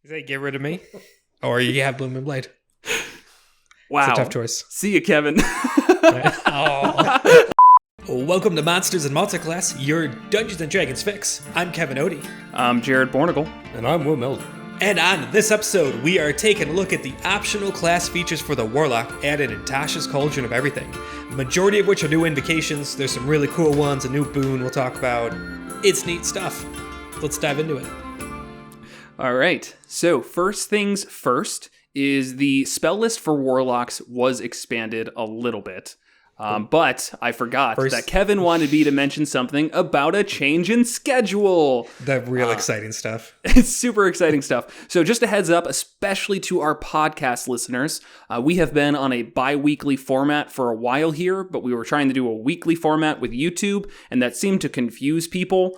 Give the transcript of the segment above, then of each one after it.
Is that get rid of me? Or you have Blooming Blade? Wow. It's a tough choice. See you, Kevin. Oh. Welcome to Monsters Multiclass, your Dungeons & Dragons fix. I'm Kevin Odie. I'm Jared Bornagle. And I'm Will Milder. And on this episode, we are taking a look at the optional class features for the Warlock added in Tasha's Cauldron of Everything. The majority of which are new invocations. There's some really cool ones, a new boon we'll talk about. It's neat stuff. Let's dive into it. All right. So first things first is the spell list for Warlocks was expanded a little bit. But I forgot that Kevin wanted me to mention something about a change in schedule. The real exciting stuff. It's super exciting stuff. So just a heads up, especially to our podcast listeners, we have been on a bi-weekly format for a while here, but we were trying to do a weekly format with YouTube, and that seemed to confuse people,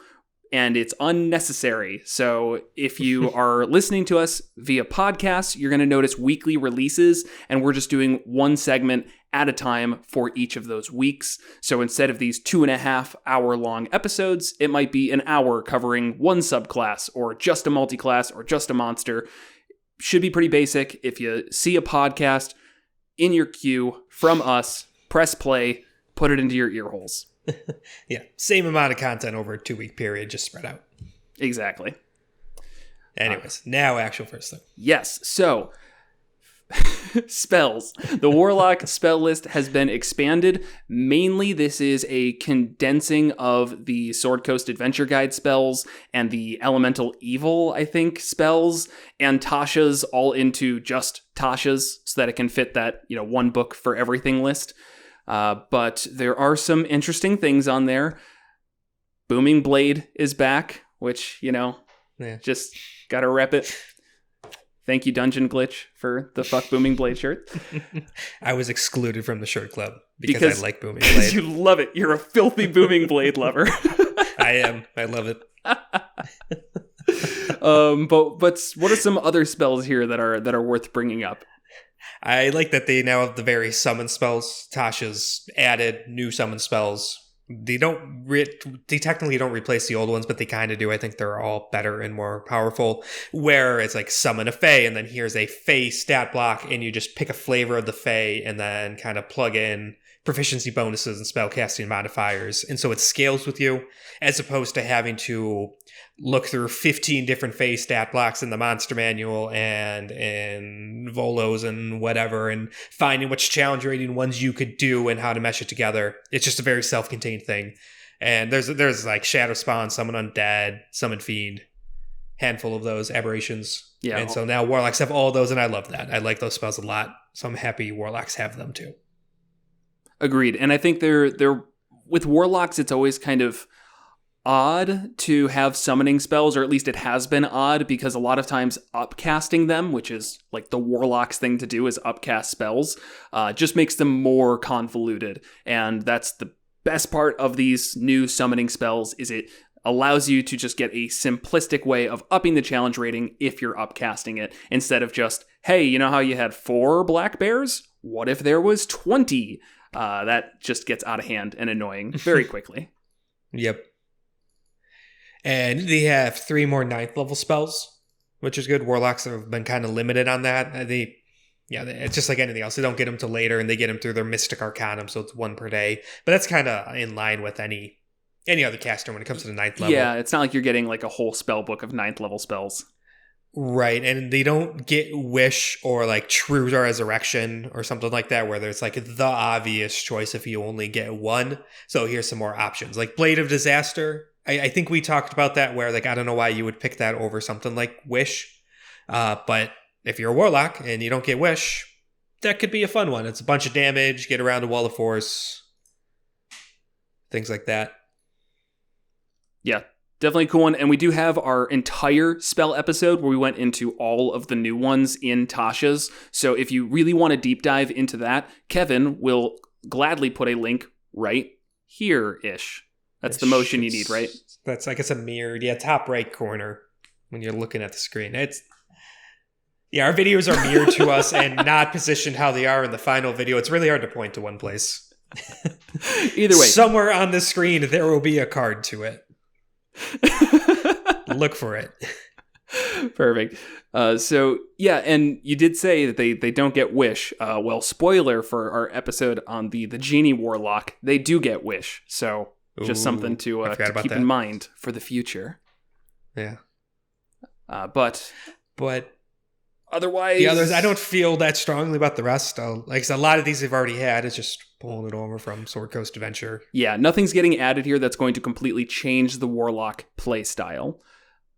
and it's unnecessary. So if you are listening to us via podcast, you're going to notice weekly releases, and we're just doing one segment at a time for each of those weeks. So instead of these 2.5 hour long episodes, it might be an hour covering one subclass or just a multiclass or just a monster. Should be pretty basic. If you see a podcast in your queue from us, press play, put it into your ear holes. Yeah, same amount of content over a 2-week period, just spread out. Exactly. Anyways, now actual first thing. Yes, so spells. The Warlock spell list has been expanded. Mainly, this is a condensing of the Sword Coast Adventure Guide spells and the Elemental Evil, I think, spells, and Tasha's all into just Tasha's so that it can fit that, one book for everything list. But there are some interesting things on there. Booming Blade is back, which, just gotta rep it. Thank you, Dungeon Glitch, for the Fuck Booming Blade shirt. I was excluded from the shirt club because I like Booming Blade. Because you love it. You're a filthy Booming Blade lover. I am. I love it. But what are some other spells here that are worth bringing up? I like that they now have the various summon spells. Tasha's added new summon spells. They technically don't replace the old ones, but they kind of do. I think they're all better and more powerful. Where it's like summon a Fae, and then here's a Fae stat block, and you just pick a flavor of the Fae, and then kind of plug in proficiency bonuses and spellcasting modifiers. And so it scales with you, as opposed to having to look through 15 different Fae stat blocks in the monster manual and in Volos and whatever, and finding which challenge rating ones you could do and how to mesh it together. It's just a very self-contained thing. And there's like Shadow Spawn, Summon Undead, Summon Fiend, handful of those aberrations. Yeah. And so now Warlocks have all those, and I love that. I like those spells a lot, so I'm happy Warlocks have them too. Agreed. And I think they're with Warlocks, it's always kind of odd to have summoning spells, or at least it has been odd, because a lot of times upcasting them, which is like the Warlock's thing to do, is upcast spells, just makes them more convoluted. And that's the best part of these new summoning spells, is it allows you to just get a simplistic way of upping the challenge rating if you're upcasting it, instead of just, hey, you know how you had 4 black bears? What if there was 20? That just gets out of hand and annoying very quickly. Yep. And they have 3 more 9th level spells, which is good. Warlocks have been kind of limited on that. It's just like anything else. They don't get them till later, and they get them through their Mystic Arcanum, so it's 1 per day. But that's kind of in line with any other caster when it comes to the 9th level. Yeah, it's not like you're getting like a whole spell book of 9th level spells. Right, and they don't get Wish or like True Resurrection or something like that, where there's like the obvious choice if you only get 1. So here's some more options. Like Blade of Disaster. I think we talked about that, where like I don't know why you would pick that over something like Wish. But if you're a Warlock and you don't get Wish, that could be a fun one. It's a bunch of damage, get around a wall of force, things like that. Yeah, definitely a cool one. And we do have our entire spell episode where we went into all of the new ones in Tasha's. So if you really want to deep dive into that, Kevin will gladly put a link right here-ish. That's the motion you need, right? That's, I guess, a mirrored, top right corner when you're looking at the screen. Our videos are mirrored to us and not positioned how they are in the final video. It's really hard to point to one place. Either way. Somewhere on the screen, there will be a card to it. Look for it. Perfect. So yeah, and you did say that they don't get wish. Well, spoiler for our episode on the genie warlock, they do get wish. So just something to keep in mind for the future. Yeah. But otherwise, the others, I don't feel that strongly about the rest. Like a lot of these they've already had. It's just pulling it over from Sword Coast Adventure. Yeah, nothing's getting added here that's going to completely change the warlock playstyle.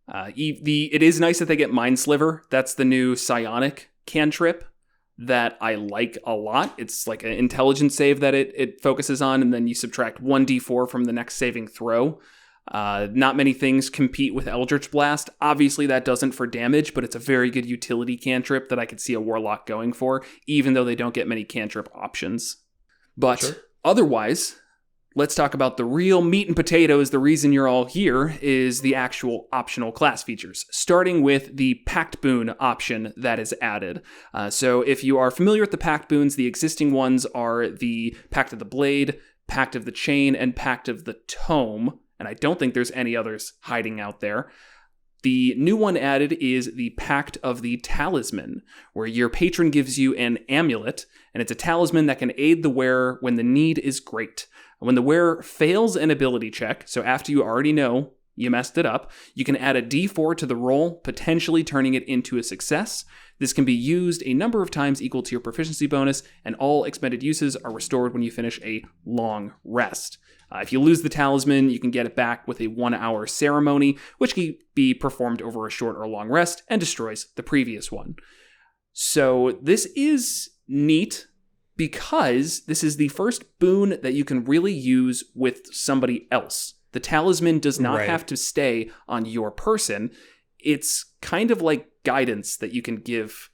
It is nice that they get Mind Sliver. That's the new psionic cantrip that I like a lot. It's like an intelligence save that it focuses on, and then you subtract 1d4 from the next saving throw. Not many things compete with Eldritch Blast. Obviously, that doesn't for damage, but it's a very good utility cantrip that I could see a Warlock going for, even though they don't get many cantrip options. But otherwise, let's talk about the real meat and potatoes. The reason you're all here is the actual optional class features, starting with the Pact Boon option that is added. So if you are familiar with the Pact Boons, the existing ones are the Pact of the Blade, Pact of the Chain, and Pact of the Tome. And I don't think there's any others hiding out there. The new one added is the Pact of the Talisman, where your patron gives you an amulet, and it's a talisman that can aid the wearer when the need is great. When the wearer fails an ability check, so after you already know you messed it up, you can add a d4 to the roll, potentially turning it into a success. This can be used a number of times equal to your proficiency bonus, and all expended uses are restored when you finish a long rest. If you lose the talisman, you can get it back with a 1-hour ceremony, which can be performed over a short or long rest and destroys the previous one. So this is neat because this is the first boon that you can really use with somebody else. The talisman does not have to stay on your person. It's kind of like guidance that you can give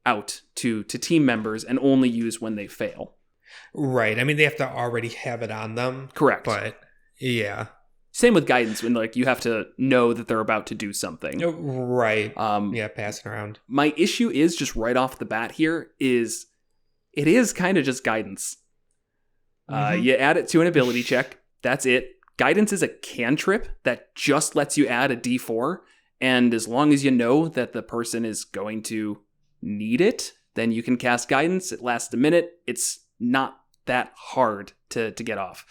out to team members and only use when they fail. Right. I mean, they have to already have it on them. Correct. But, yeah. Same with guidance, when like you have to know that they're about to do something. Right. Passing around. My issue is just right off the bat here is it is kind of just guidance. You add it to an ability check. That's it. Guidance is a cantrip that just lets you add a d4. And as long as you know that the person is going to need it, then you can cast guidance. It lasts a minute. It's not that hard to get off.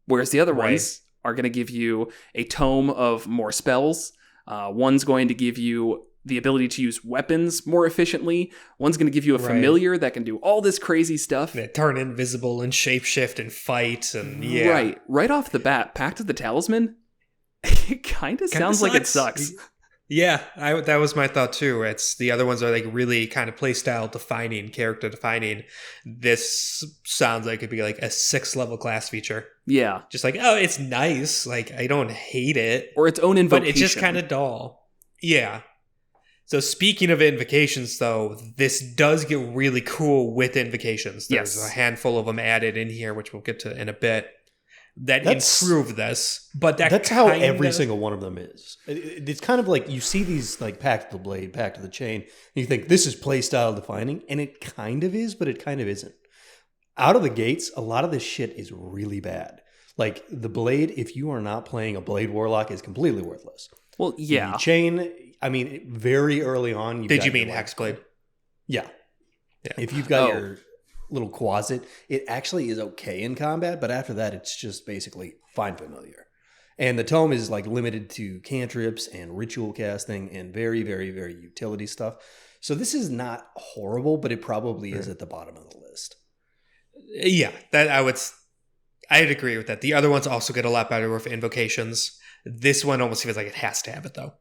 Whereas the other ones are going to give you a tome of more spells. One's going to give you the ability to use weapons more efficiently. One's going to give you a familiar that can do all this crazy stuff. Yeah, turn invisible and shapeshift and fight. And Right off the bat, Pact of the Talisman, it kind of sounds like it sucks. Yeah, that was my thought too. It's the other ones are like really kind of playstyle defining, character defining. This sounds like it'd be like a 6th level class feature. Yeah. Just like, oh, it's nice. Like, I don't hate it. Or its own invocation. But it's just kind of dull. Yeah. So speaking of invocations, though, this does get really cool with invocations. There's a handful of them added in here, which we'll get to in a bit. That's improve this, but that's how every single one of them is. It's kind of like you see these like Pact of the Blade, Pact of the Chain, and you think this is playstyle defining, and it kind of is, but it kind of isn't. Out of the gates, a lot of this shit is really bad. Like the Blade, if you are not playing a Blade Warlock, is completely worthless. Well, yeah. The Chain, I mean, very early on. Did you mean Hexblade? Yeah. If you've got your little quasit, it actually is okay in combat, but after that it's just basically fine familiar. And the tome is like limited to cantrips and ritual casting and very, very, very utility stuff. So this is not horrible, but it probably is at the bottom of the list. Yeah, that I'd agree with that. The other ones also get a lot better with invocations. This one almost feels like it has to have it though.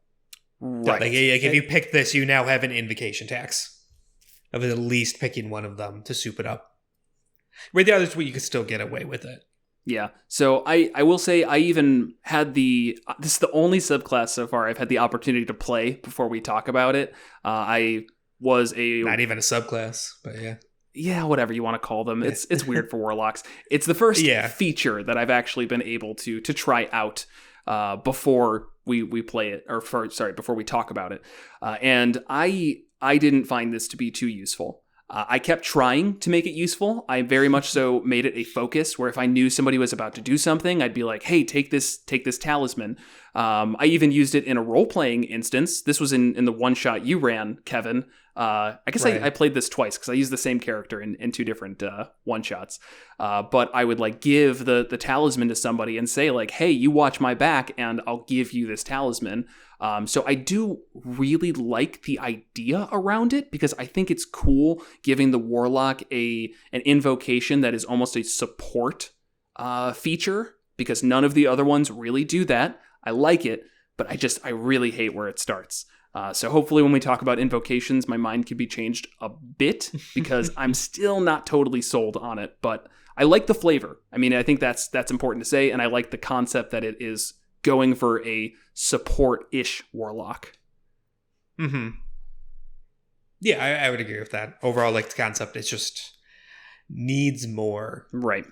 Right. Like if you pick this, you now have an invocation tax of at least picking one of them to soup it up. With the others, you could still get away with it. Yeah. So I will say I even had this is the only subclass so far I've had the opportunity to play before we talk about it. I was not even a subclass, but yeah. Yeah, whatever you want to call them. It's weird for warlocks. It's the first feature that I've actually been able to try out before we play it, before we talk about it. And I didn't find this to be too useful. I kept trying to make it useful. I very much so made it a focus where if I knew somebody was about to do something, I'd be like, hey, take this talisman. I even used it in a role-playing instance. This was in the one-shot you ran, Kevin. I guess right. I played this twice because I used the same character in two different one-shots. But I would like give the talisman to somebody and say like, hey, you watch my back and I'll give you this talisman. So I do really like the idea around it because I think it's cool giving the Warlock an invocation that is almost a support feature because none of the other ones really do that. I like it, but I really hate where it starts. So hopefully when we talk about invocations, my mind could be changed a bit because I'm still not totally sold on it, but I like the flavor. I mean, I think that's important to say, and I like the concept that it is going for a support-ish Warlock. Mm-hmm. Yeah, I would agree with that. Overall, like the concept, it just needs more. Right.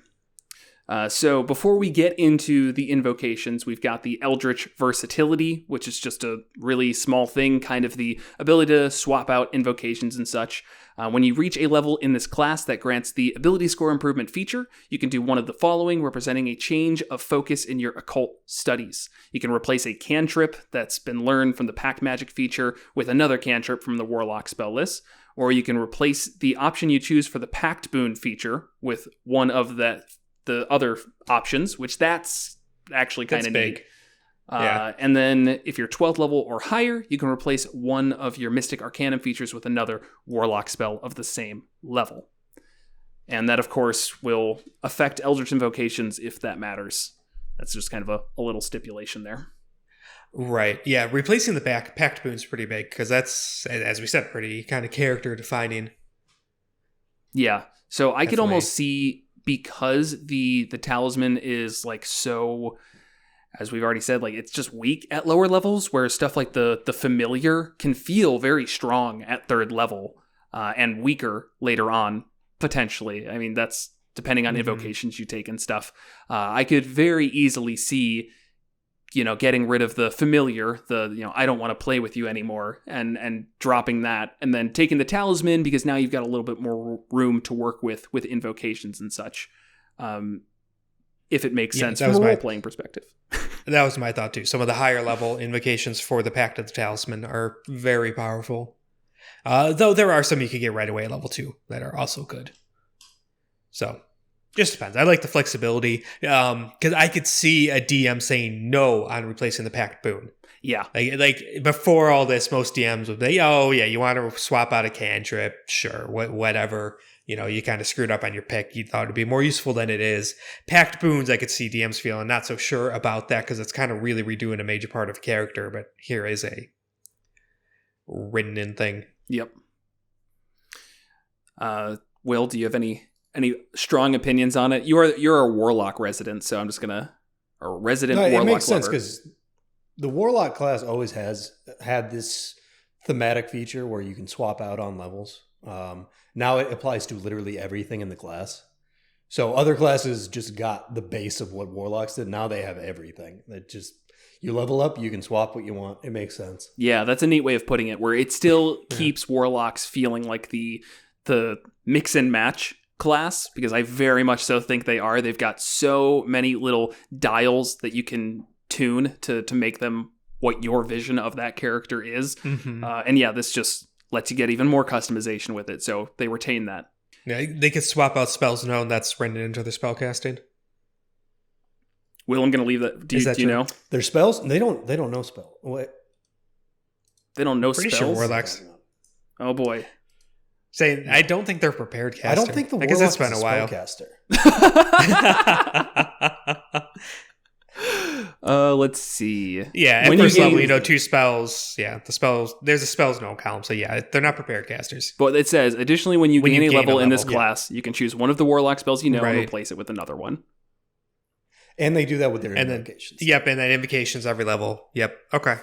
So before we get into the invocations, we've got the Eldritch Versatility, which is just a really small thing, kind of the ability to swap out invocations and such. When you reach a level in this class that grants the ability score improvement feature, you can do one of the following, representing a change of focus in your occult studies. You can replace a cantrip that's been learned from the Pact Magic feature with another cantrip from the Warlock spell list, or you can replace the option you choose for the Pact Boon feature with one of the other options, which that's actually kind of neat. Yeah. And then if you're 12th level or higher, you can replace one of your Mystic Arcanum features with another Warlock spell of the same level. And that, of course, will affect Eldritch Invocations if that matters. That's just kind of a little stipulation there. Right. Yeah, replacing the Pact Boon's pretty big because that's, as we said, pretty kind of character defining. Yeah. So I could almost see, because the talisman is like so, as we've already said, like it's just weak at lower levels, where stuff like the familiar can feel very strong at 3rd level and weaker later on, potentially. I mean, that's depending on invocations you take and stuff. I could very easily see, getting rid of the familiar, I don't want to play with you anymore, and dropping that, and then taking the talisman because now you've got a little bit more room to work with invocations and such. If it makes sense from a role-playing perspective. That was my thought too. Some of the higher level invocations for the Pact of the Talisman are very powerful. Though there are some you can get right away at level 2 that are also good. So, just depends. I like the flexibility because I could see a DM saying no on replacing the Pact Boon. Yeah. Like before all this, most DMs would be, oh yeah, you want to swap out a cantrip? Sure, whatever. You kind of screwed up on your pick. You thought it'd be more useful than it is. Pact Boons, I could see DMs feeling not so sure about that because it's kind of really redoing a major part of character, but here is a written in thing. Yep. Will, do you have any strong opinions on it? You're a Warlock resident, so I'm just gonna Warlock. It makes sense because the Warlock class always has had this thematic feature where you can swap out on levels. Now it applies to literally everything in the class. So other classes just got the base of what Warlocks did. Now they have everything. That just, you level up, you can swap what you want. It makes sense. Yeah, that's a neat way of putting it, where it still keeps Warlocks feeling like the mix and match class, because I very much so think they are. They've got so many little dials that you can tune to make them what your vision of that character is. Mm-hmm. And yeah, this just lets you get even more customization with it. So they retain that. Yeah, they could swap out spells known that's rendered into their spellcasting. Will, I'm going to leave that. Do you know? Their spells? They don't know spell. What? They don't know Pretty spells? sure Warlocks. Oh boy. Saying, I don't think they're prepared caster. I don't think the Warlock Warlock it's been is a while. spellcaster. Let's see. Yeah, at first level, 2 spells. Yeah, the spells. There's a spells known column, so yeah, they're not prepared casters. But it says, additionally, when you gain a level in this class, you can choose one of the Warlock spells and replace it with another one. And they do that with their invocations. And then invocations every level. Yep. Okay.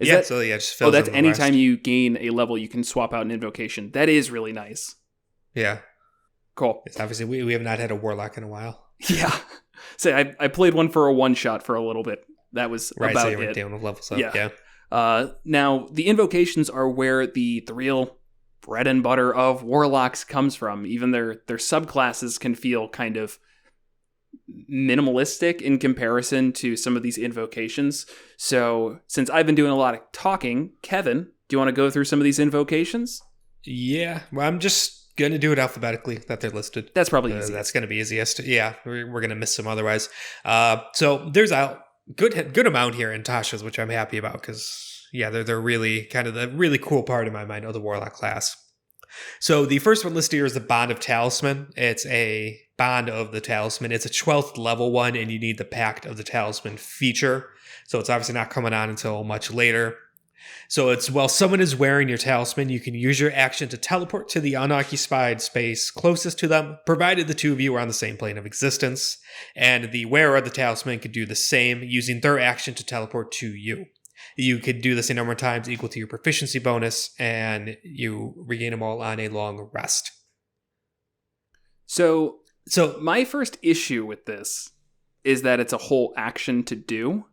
Just fills that's in the anytime rest. you gain a level, you can swap out an invocation. That is really nice. Yeah. Cool. It's obviously, we have not had a Warlock in a while. Yeah. So I played one for a one-shot for a little bit. That was right, about so you were it. dealing with levels up. Yeah. Now, the invocations are where the real bread and butter of Warlocks comes from. Even their subclasses can feel kind of minimalistic in comparison to some of these invocations. So since I've been doing a lot of talking, Kevin, do you want to go through some of these invocations? Yeah, well, I'm just going to do it alphabetically that they're listed. That's probably easiest. That's going to be easiest. Yeah, we're going to miss some otherwise. So there's a good amount here in Tasha's, which I'm happy about because, yeah, they're really kind of the really cool part in my mind of the Warlock class. So the first one listed here is the Bond of Talisman. It's a Bond of the Talisman. It's a 12th level one, and you need the Pact of the Talisman feature. So it's obviously not coming on until much later. So it's while someone is wearing your talisman, you can use your action to teleport to the unoccupied space closest to them, provided the two of you are on the same plane of existence. And the wearer of the talisman could do the same, using their action to teleport to you. You could do this a number of times equal to your proficiency bonus, and you regain them all on a long rest. So my first issue with this is that it's a whole action to do.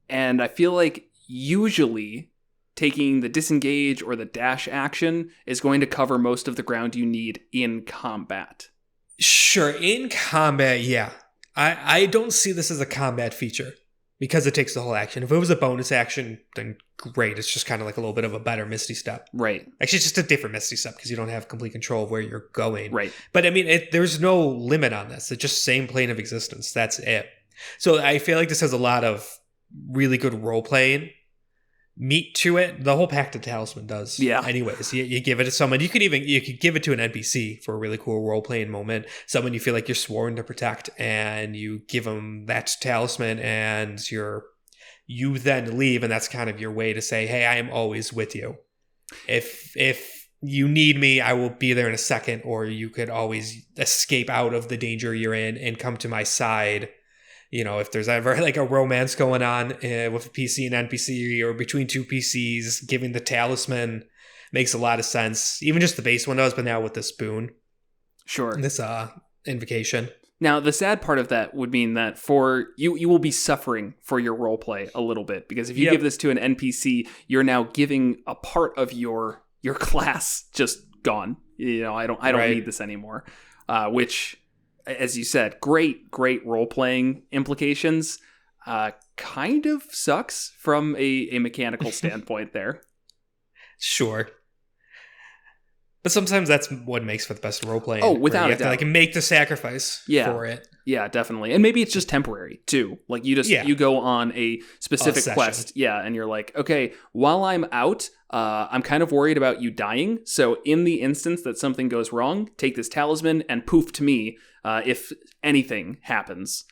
And I feel like usually taking the disengage or the dash action is going to cover most of the ground you need in combat. Sure, in combat, yeah. I don't see this as a combat feature because it takes the whole action. If it was a bonus action, then great. It's just kind of like a little bit of a better Misty Step. Right. Actually, it's just a different Misty Step because you don't have complete control of where you're going. Right. But I mean, there's no limit on this. It's just same plane of existence. That's it. So I feel like this has a lot of really good role-playing meat to it. The whole Pact of Talisman does. Yeah. Anyways, you give it to someone. You could give it to an NPC for a really cool role-playing moment. Someone you feel like you're sworn to protect, and you give them that talisman, and you then leave, and that's kind of your way to say, hey, I am always with you. If you need me, I will be there in a second, or you could always escape out of the danger you're in and come to my side. You know, if there's ever like a romance going on with a PC and NPC or between two PCs, giving the talisman makes a lot of sense. Even just the base one does, but now with this boon. Sure. This invocation. Now, the sad part of that would mean that for you will be suffering for your roleplay a little bit, because if you give this to an NPC, you're now giving a part of your class just gone. You know, I don't need this anymore. Which, as you said, great role-playing implications. Kind of sucks from a mechanical standpoint there. Sure. But sometimes that's what makes for the best role-playing. Oh, without a doubt. You have to make the sacrifice for it. Yeah, definitely. And maybe it's just temporary, too. Like, you go on a specific quest. Yeah, and you're like, okay, while I'm out, I'm kind of worried about you dying. So in the instance that something goes wrong, take this talisman and poof to me if anything happens.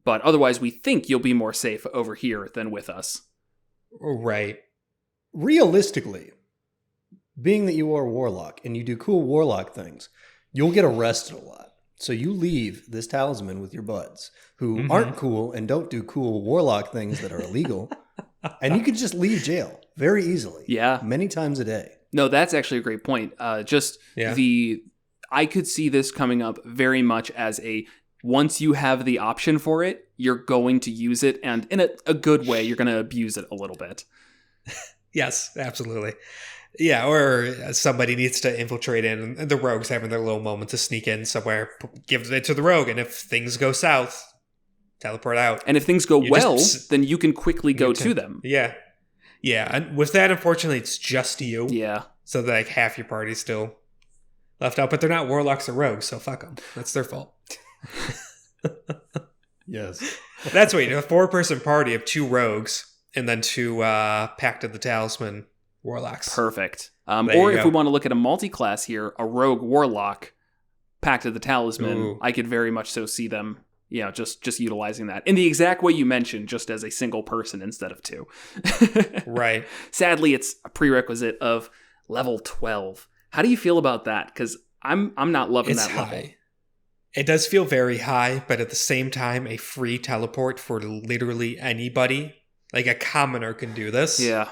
But otherwise, we think you'll be more safe over here than with us. Right. Realistically, being that you are a warlock and you do cool warlock things, you'll get arrested a lot. So you leave this talisman with your buds who aren't cool and don't do cool warlock things that are illegal. And you could just leave jail very easily. Yeah. Many times a day. No, that's actually a great point. I could see this coming up very much as once you have the option for it, you're going to use it. And in a good way, you're going to abuse it a little bit. Yes, absolutely. Yeah, or somebody needs to infiltrate in, and the rogues having their little moment to sneak in somewhere, give it to the rogue, and if things go south, teleport out. And if things go then you can quickly go to them. Yeah. Yeah, and with that, unfortunately, it's just you. Yeah. So that like half your party's still left out, but they're not warlocks or rogues, so fuck them. That's their fault. Yes. That's what you do. A 4-person party of 2 rogues, and then 2 Pact of the Talisman warlocks. Perfect. Or if we want to look at a multi-class here, a rogue warlock, Pact of the Talisman, Ooh. I could very much so see them, just utilizing that in the exact way you mentioned, just as a single person instead of 2. Right. Sadly, it's a prerequisite of level 12. How do you feel about that? Because I'm not loving that level. High. It does feel very high, but at the same time, a free teleport for literally anybody, like a commoner can do this. Yeah.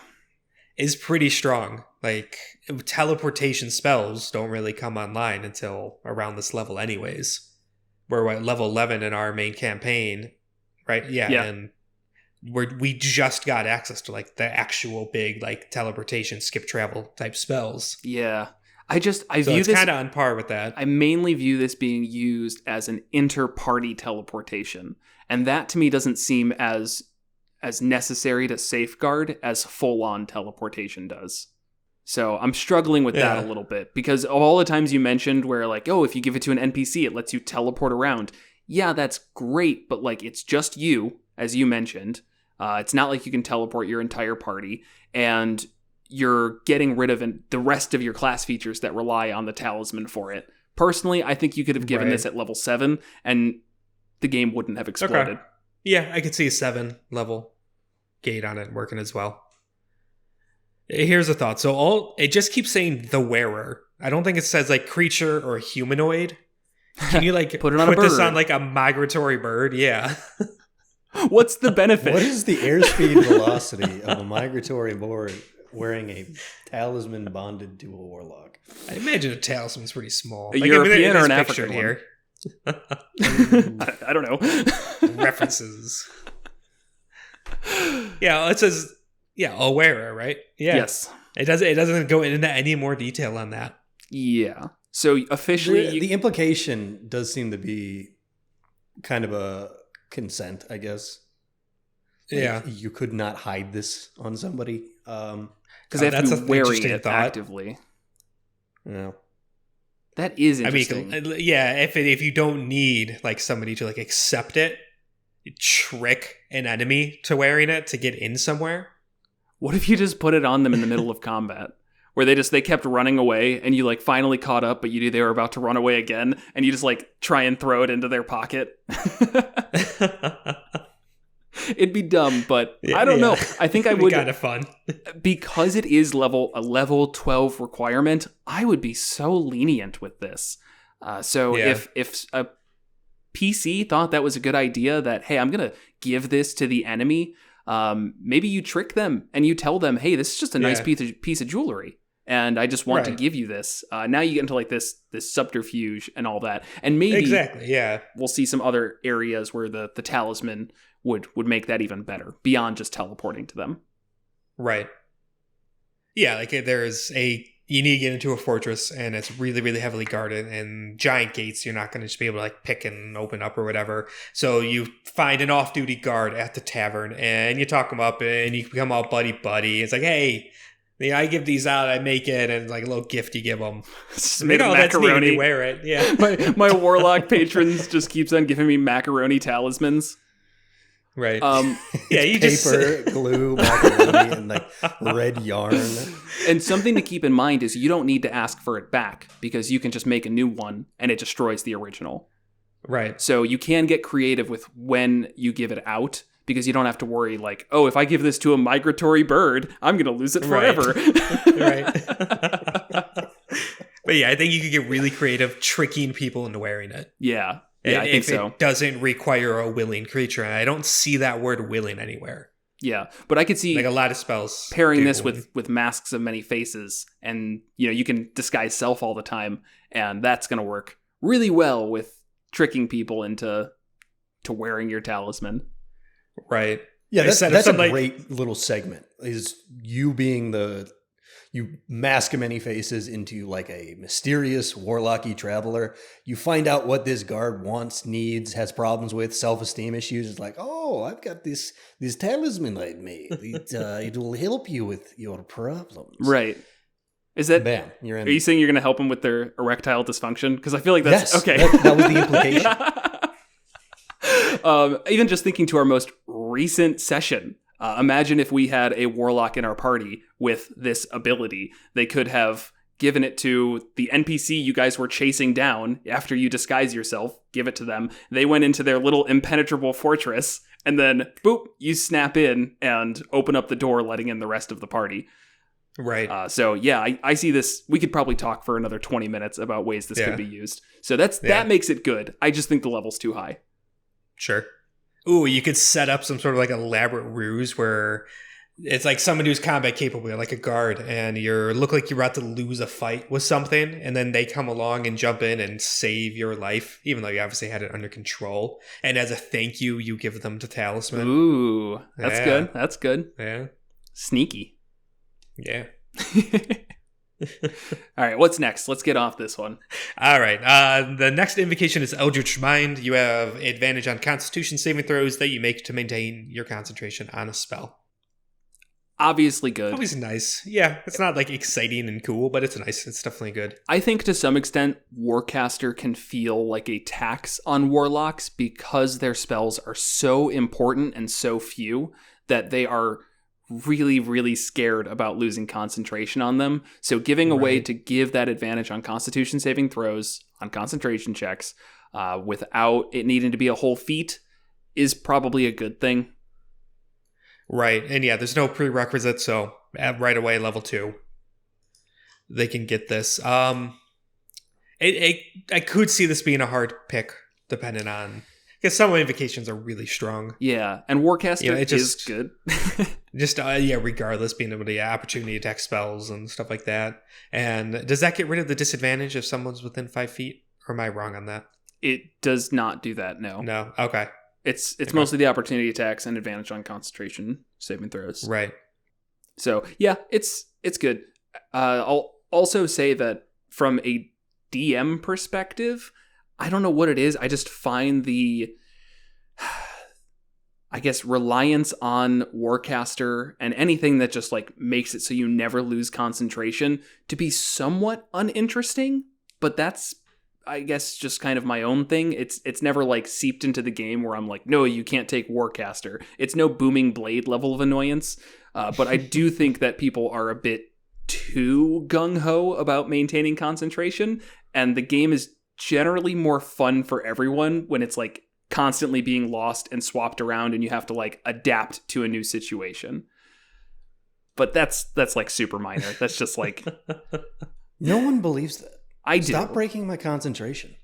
Is pretty strong. Like, teleportation spells don't really come online until around this level anyways. We're at level 11 in our main campaign, right? Yeah. And we just got access to, like, the actual big, like, teleportation, skip travel type spells. Yeah. I So view it's this kind of on par with that. I mainly view this being used as an inter-party teleportation, and that to me doesn't seem as necessary to safeguard as full-on teleportation does. So I'm struggling with that a little bit, because of all the times you mentioned where like, oh, if you give it to an NPC, it lets you teleport around. Yeah, that's great, but like it's just you, as you mentioned. It's not like you can teleport your entire party, and you're getting rid of the rest of your class features that rely on the talisman for it. Personally, I think you could have given this at level 7, and the game wouldn't have exploded. Okay. Yeah, I could see a 7 level gate on it working as well. Here's a thought. So it just keeps saying the wearer. I don't think it says like creature or humanoid. Can you like put this on like a migratory bird? Yeah. What's the benefit? What is the airspeed velocity of a migratory bird wearing a talisman bonded to a warlock? I imagine a talisman's pretty small. A European or an African African here. I don't know. References. Yeah, it says a wearer, right? Yeah. Yes. It doesn't go into any more detail on that. Yeah. So officially the implication does seem to be kind of a consent, I guess. Like, you could not hide this on somebody. Because they have to be wearing it actively. Yeah. That is interesting. I mean, yeah, if you don't need like somebody to like accept it, trick an enemy to wearing it to get in somewhere. What if you just put it on them in the middle of combat? Where they kept running away, and you like finally caught up, but you knew they were about to run away again, and you just like try and throw it into their pocket. It'd be dumb, but I don't know. I think I would. Kind of fun because it is a level 12 requirement. I would be so lenient with this. If a PC thought that was a good idea, that hey, I'm gonna give this to the enemy. Maybe you trick them and you tell them, hey, this is just a nice piece of jewelry, and I just want to give you this. Now you get into like this subterfuge and all that, and maybe we'll see some other areas where the talisman would make that even better beyond just teleporting to them. Right. Yeah, like you need to get into a fortress, and it's really, really heavily guarded, and giant gates you're not going to just be able to like pick and open up or whatever. So you find an off-duty guard at the tavern, and you talk him up, and you become all buddy-buddy. It's like, hey, I give these out, I make it, and like a little gift you give them. Made of macaroni. That's wear it. Yeah. my warlock patrons just keeps on giving me macaroni talismans. Right. Yeah, you paper, glue, macaroni, and like red yarn. And something to keep in mind is you don't need to ask for it back, because you can just make a new one and it destroys the original. Right. So you can get creative with when you give it out, because you don't have to worry like, oh, if I give this to a migratory bird, I'm going to lose it forever. Right. But yeah, I think you could get really creative tricking people into wearing it. Yeah. Yeah, I think so. It doesn't require a willing creature, and I don't see that word willing anywhere. Yeah, but I could see like a lot of spells pairing this with masks of many faces, and you can disguise self all the time, and that's going to work really well with tricking people into wearing your talisman. Right. Yeah, that's a great little segment. Is you being you mask many faces into like a mysterious warlocky traveler. You find out what this guard wants, needs, has problems with, self-esteem issues. It's like, oh, I've got this talisman I made. It will help you with your problems. Right. Is that bam? You're in. Are you saying you're going to help them with their erectile dysfunction? Because I feel like that's okay. That was the implication. Even just thinking to our most recent session. Imagine if we had a warlock in our party with this ability. They could have given it to the NPC you guys were chasing down after you disguise yourself, give it to them. They went into their little impenetrable fortress, and then, boop, you snap in and open up the door, letting in the rest of the party. Right. So, yeah, I see this. We could probably talk for another 20 minutes about ways this could be used. So that makes it good. I just think the level's too high. Sure. Ooh, you could set up some sort of like elaborate ruse where it's like somebody who's combat capable, like a guard, and you look like you're about to lose a fight with something, and then they come along and jump in and save your life, even though you obviously had it under control. And as a thank you, you give them the talisman. Ooh, that's good. That's good. Yeah. Sneaky. Yeah. All right, what's next? Let's get off this one. All right. The next invocation is Eldritch Mind. You have advantage on Constitution saving throws that you make to maintain your concentration on a spell. Obviously good. Always nice. Yeah, it's not like exciting and cool, but it's nice. It's definitely good. I think to some extent, Warcaster can feel like a tax on Warlocks because their spells are so important and so few that they are really, really scared about losing concentration on them. So giving a way to give that advantage on Constitution saving throws, on concentration checks, without it needing to be a whole feat is probably a good thing. Right. And yeah, there's no prerequisite, so right away, level 2, they can get this. I could see this being a hard pick, depending on... Because some invocations are really strong. Yeah, and Warcaster is good. Regardless, being able to opportunity attack spells and stuff like that. And does that get rid of the disadvantage if someone's within 5 feet? Or am I wrong on that? It does not do that, no. No? Okay. It's mostly the opportunity attacks and advantage on concentration saving throws. Right. So, yeah, it's good. I'll also say that from a DM perspective, I don't know what it is. I just find the, I guess, reliance on Warcaster and anything that just like makes it so you never lose concentration to be somewhat uninteresting. But that's, I guess, just kind of my own thing. It's never like seeped into the game where I'm like, no, you can't take Warcaster. It's no Booming Blade level of annoyance. But I do think that people are a bit too gung-ho about maintaining concentration. And the game is generally more fun for everyone when it's like constantly being lost and swapped around and you have to like adapt to a new situation. But that's like super minor. That's just like... No one believes that. I do. Stop breaking my concentration.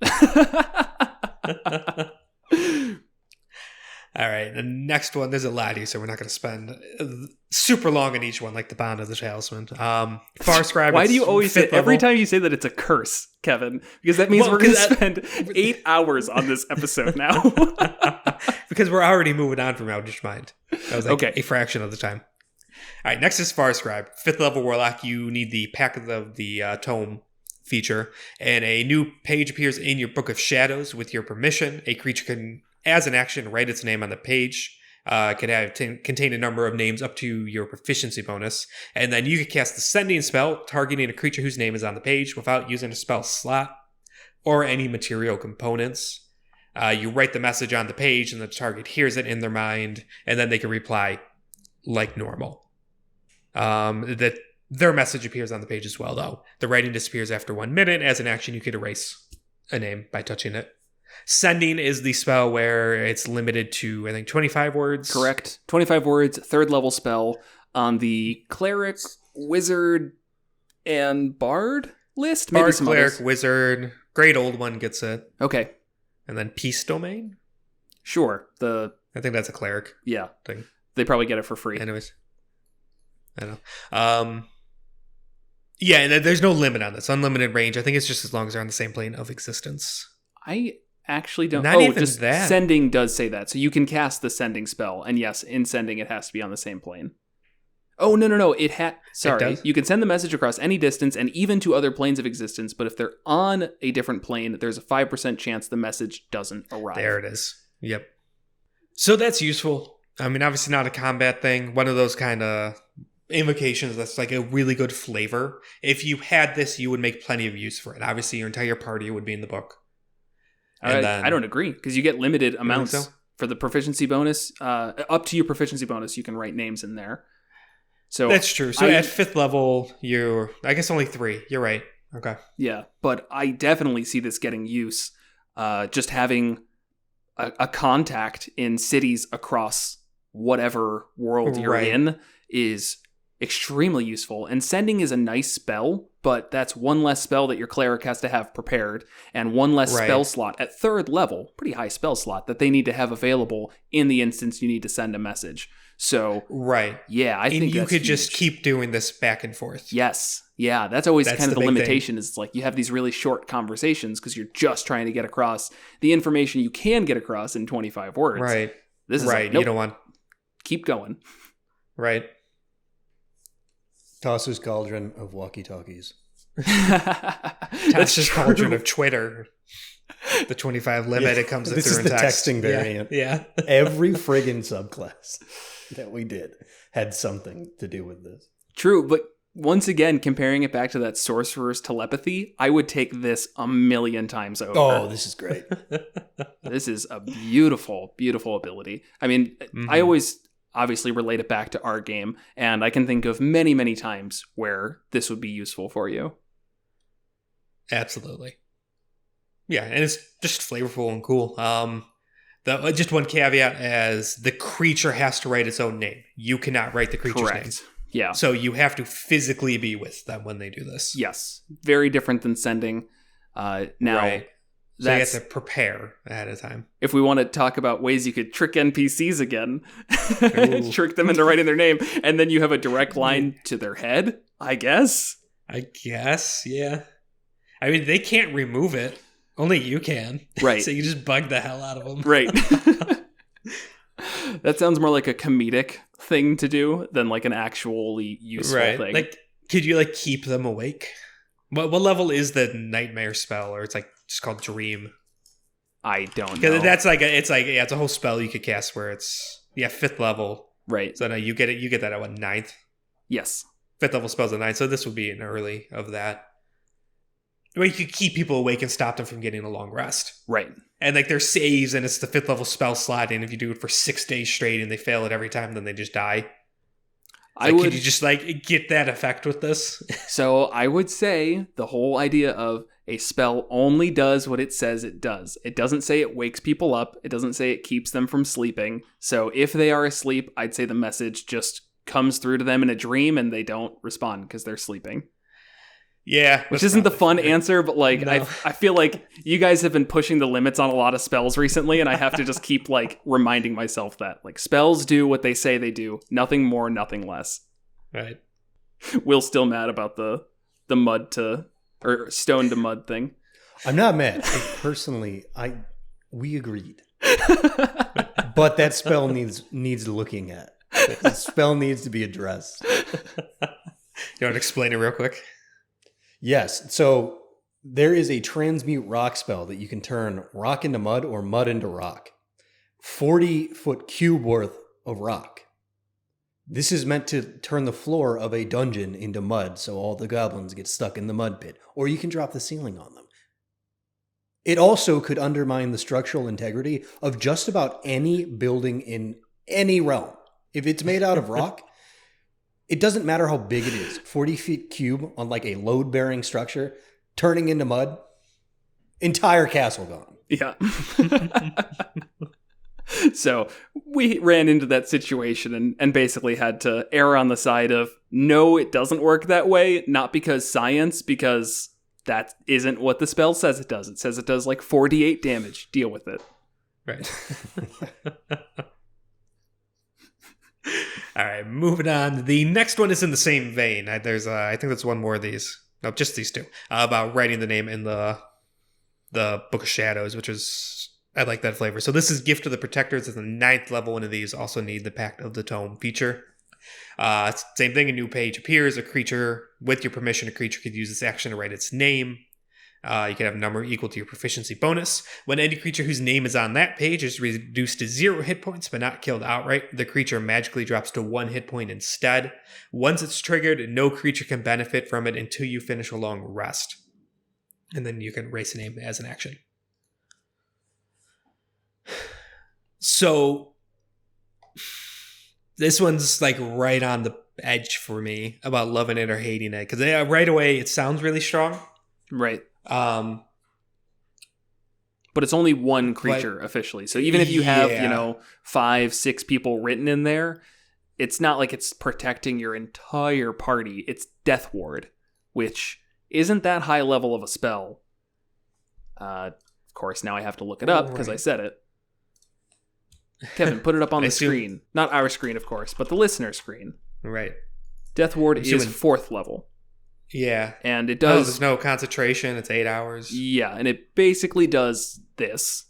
All right, the next one, there's a lot here, so we're not going to spend super long on each one, like the Bond of the Talisman. Far Scribe. Why do you always say, every time you say that it's a curse, Kevin? Because that means we're going to spend 8 hours on this episode now. Because we're already moving on from Eldritch Mind. That was like a fraction of the time. All right, next is Far Scribe. 5th level Warlock, you need the Pact of the Tome feature, and a new page appears in your Book of Shadows with your permission. A creature can, as an action, write its name on the page. Could contain a number of names up to your proficiency bonus, and then you can cast the Sending spell, targeting a creature whose name is on the page without using a spell slot or any material components. You write the message on the page, and the target hears it in their mind, and then they can reply like normal. Their message appears on the page as well, though. The writing disappears after 1 minute. As an action, you could erase a name by touching it. Sending is the spell where it's limited to, I think, 25 words. Correct. 25 words, 3rd level spell on the Cleric, Wizard, and Bard list? Maybe Bard, some Cleric, others. Wizard. Great Old One gets it. Okay. And then Peace Domain? Sure. I think that's a Cleric thing. They probably get it for free. Anyways. I don't know. Yeah, and there's no limit on this. Unlimited range. I think it's just as long as they're on the same plane of existence. I actually don't... Not even just that. Sending does say that. So you can cast the Sending spell. And yes, in Sending, it has to be on the same plane. Oh, no. Sorry. It You can send the message across any distance and even to other planes of existence. But if they're on a different plane, there's a 5% chance the message doesn't arrive. There it is. Yep. So that's useful. I mean, obviously not a combat thing. One of those kind of invocations that's like a really good flavor. If you had this, you would make plenty of use for it. Obviously, your entire party would be in the book. I don't agree, because you get limited amounts for the proficiency bonus. Up to your proficiency bonus, you can write names in there. So that's true. So at 5th level, I guess only 3. You're right. Okay. Yeah, but I definitely see this getting use. Just having a contact in cities across whatever world you're in is extremely useful. And Sending is a nice spell, but that's one less spell that your cleric has to have prepared, and one less spell slot at 3rd level, pretty high spell slot, that they need to have available in the instance you need to send a message. So, yeah, I think you that's could huge. just keep doing this back and forth. Yes. Yeah, that's always kind of the limitation is it's like you have these really short conversations because you're just trying to get across the information you can get across in 25 words. Right. This is right. Like, nope, you don't want... keep going. Right. Tasha's Cauldron of walkie-talkies. Tasha's Cauldron of Twitter. The 25 limit, it comes this through is in the text. texting variant. Yeah. Every friggin' subclass that we did had something to do with this. True, but once again, comparing it back to that Sorcerer's Telepathy, I would take this a million times over. Oh, this is great. This is a beautiful, beautiful ability. I mean, I always obviously relate it back to our game, and I can think of many, many times where this would be useful for you. Absolutely. Yeah, and it's just flavorful and cool. Just one caveat as the creature has to write its own name. You cannot write the creature's name. Yeah. So you have to physically be with them when they do this. Yes. Very different than sending. Now, right. So you have to prepare ahead of time. If we want to talk about ways you could trick NPCs again, trick them into writing their name, and then you have a direct line to their head, I guess. Yeah. I mean, they can't remove it. Only you can. Right. So you just bug the hell out of them. Right. That sounds more like a comedic thing to do than like an actually useful thing. Like, could you like keep them awake? What level is the nightmare spell? Or it's like just called dream? I don't know. Because that's like it's a whole spell you could cast where it's 5th level. Right. So no, you get that at what, 9th? Yes. 5th level spells at 9th. So this would be an early of that. Where you could keep people awake and stop them from getting a long rest. Right. And like there's saves and it's the 5th level spell slot, and if you do it for 6 days straight and they fail it every time, then they just die. Could you just like get that effect with this? So I would say the whole idea of a spell only does what it says it does. It doesn't say it wakes people up. It doesn't say it keeps them from sleeping. So if they are asleep, I'd say the message just comes through to them in a dream and they don't respond because they're sleeping. Yeah. Which isn't the fun answer, but like No. I feel like you guys have been pushing the limits on a lot of spells recently, and I have to just keep like reminding myself that like spells do what they say they do. Nothing more, nothing less. Right. Will's still mad about the mud to or stone to mud thing. I'm not mad. We agreed. But that spell needs looking at. The spell needs to be addressed. You want to explain it real quick? Yes. So there is a transmute rock spell that you can turn rock into mud or mud into rock. 40-foot cube worth of rock. This is meant to turn the floor of a dungeon into mud so all the goblins get stuck in the mud pit. Or you can drop the ceiling on them. It also could undermine the structural integrity of just about any building in any realm. If it's made out of rock, it doesn't matter how big it is. 40 feet cube on like a load-bearing structure, turning into mud, entire castle gone. Yeah. So we ran into that situation and basically had to err on the side of, no, it doesn't work that way. Not because science, because that isn't what the spell says it does. It says it does like 48 damage. Deal with it. Right. All right, moving on. The next one is in the same vein. I think there's one more of these. No, just these two. About writing the name in the Book of Shadows, which is, I like that flavor. So this is Gift of the Protectors. It's the 9th level. One of these also need the Pact of the Tome feature. Same thing, a new page appears. A creature, with your permission, a creature could use this action to write its name. You can have a number equal to your proficiency bonus. When any creature whose name is on that page is reduced to 0 hit points but not killed outright, the creature magically drops to 1 hit point instead. Once it's triggered, no creature can benefit from it until you finish a long rest. And then you can erase a name as an action. So this one's like right on the edge for me about loving it or hating it. Because right away, it sounds really strong. Right. But it's only one creature officially. So even if you have, 5, 6 people written in there, it's not like it's protecting your entire party. It's Death Ward, which isn't that high level of a spell. Of course, now I have to look it up because I said it. Kevin, put it up on the screen. Not our screen, of course, but the listener screen. Right. Death Ward is 4th level. Yeah. And it does... there's no concentration. It's 8 hours. Yeah, and it basically does this.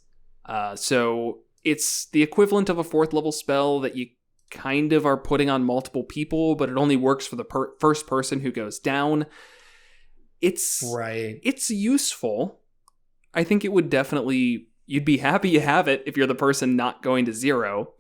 So it's the equivalent of a 4th level spell that you kind of are putting on multiple people, but it only works for the first person who goes down. it's Right. it's useful. I think it would definitely, you'd be happy you have it if you're the person not going to 0.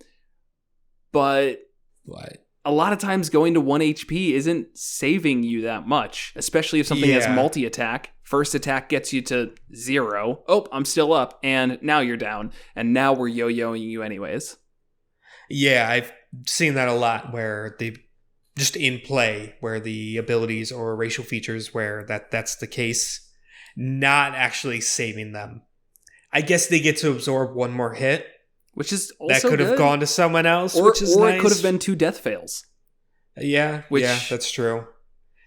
But What? a lot of times going to 1 HP isn't saving you that much, especially if something has multi-attack. First attack gets you to 0. Oh, I'm still up, and now you're down, and now we're yo-yoing you anyways. Yeah, I've seen that a lot where they just in play where the abilities or racial features where that's the case, not actually saving them. I guess they get to absorb one more hit, which is also that could have gone to someone else, which is or nice. It could have been 2 death fails. Yeah, that's true.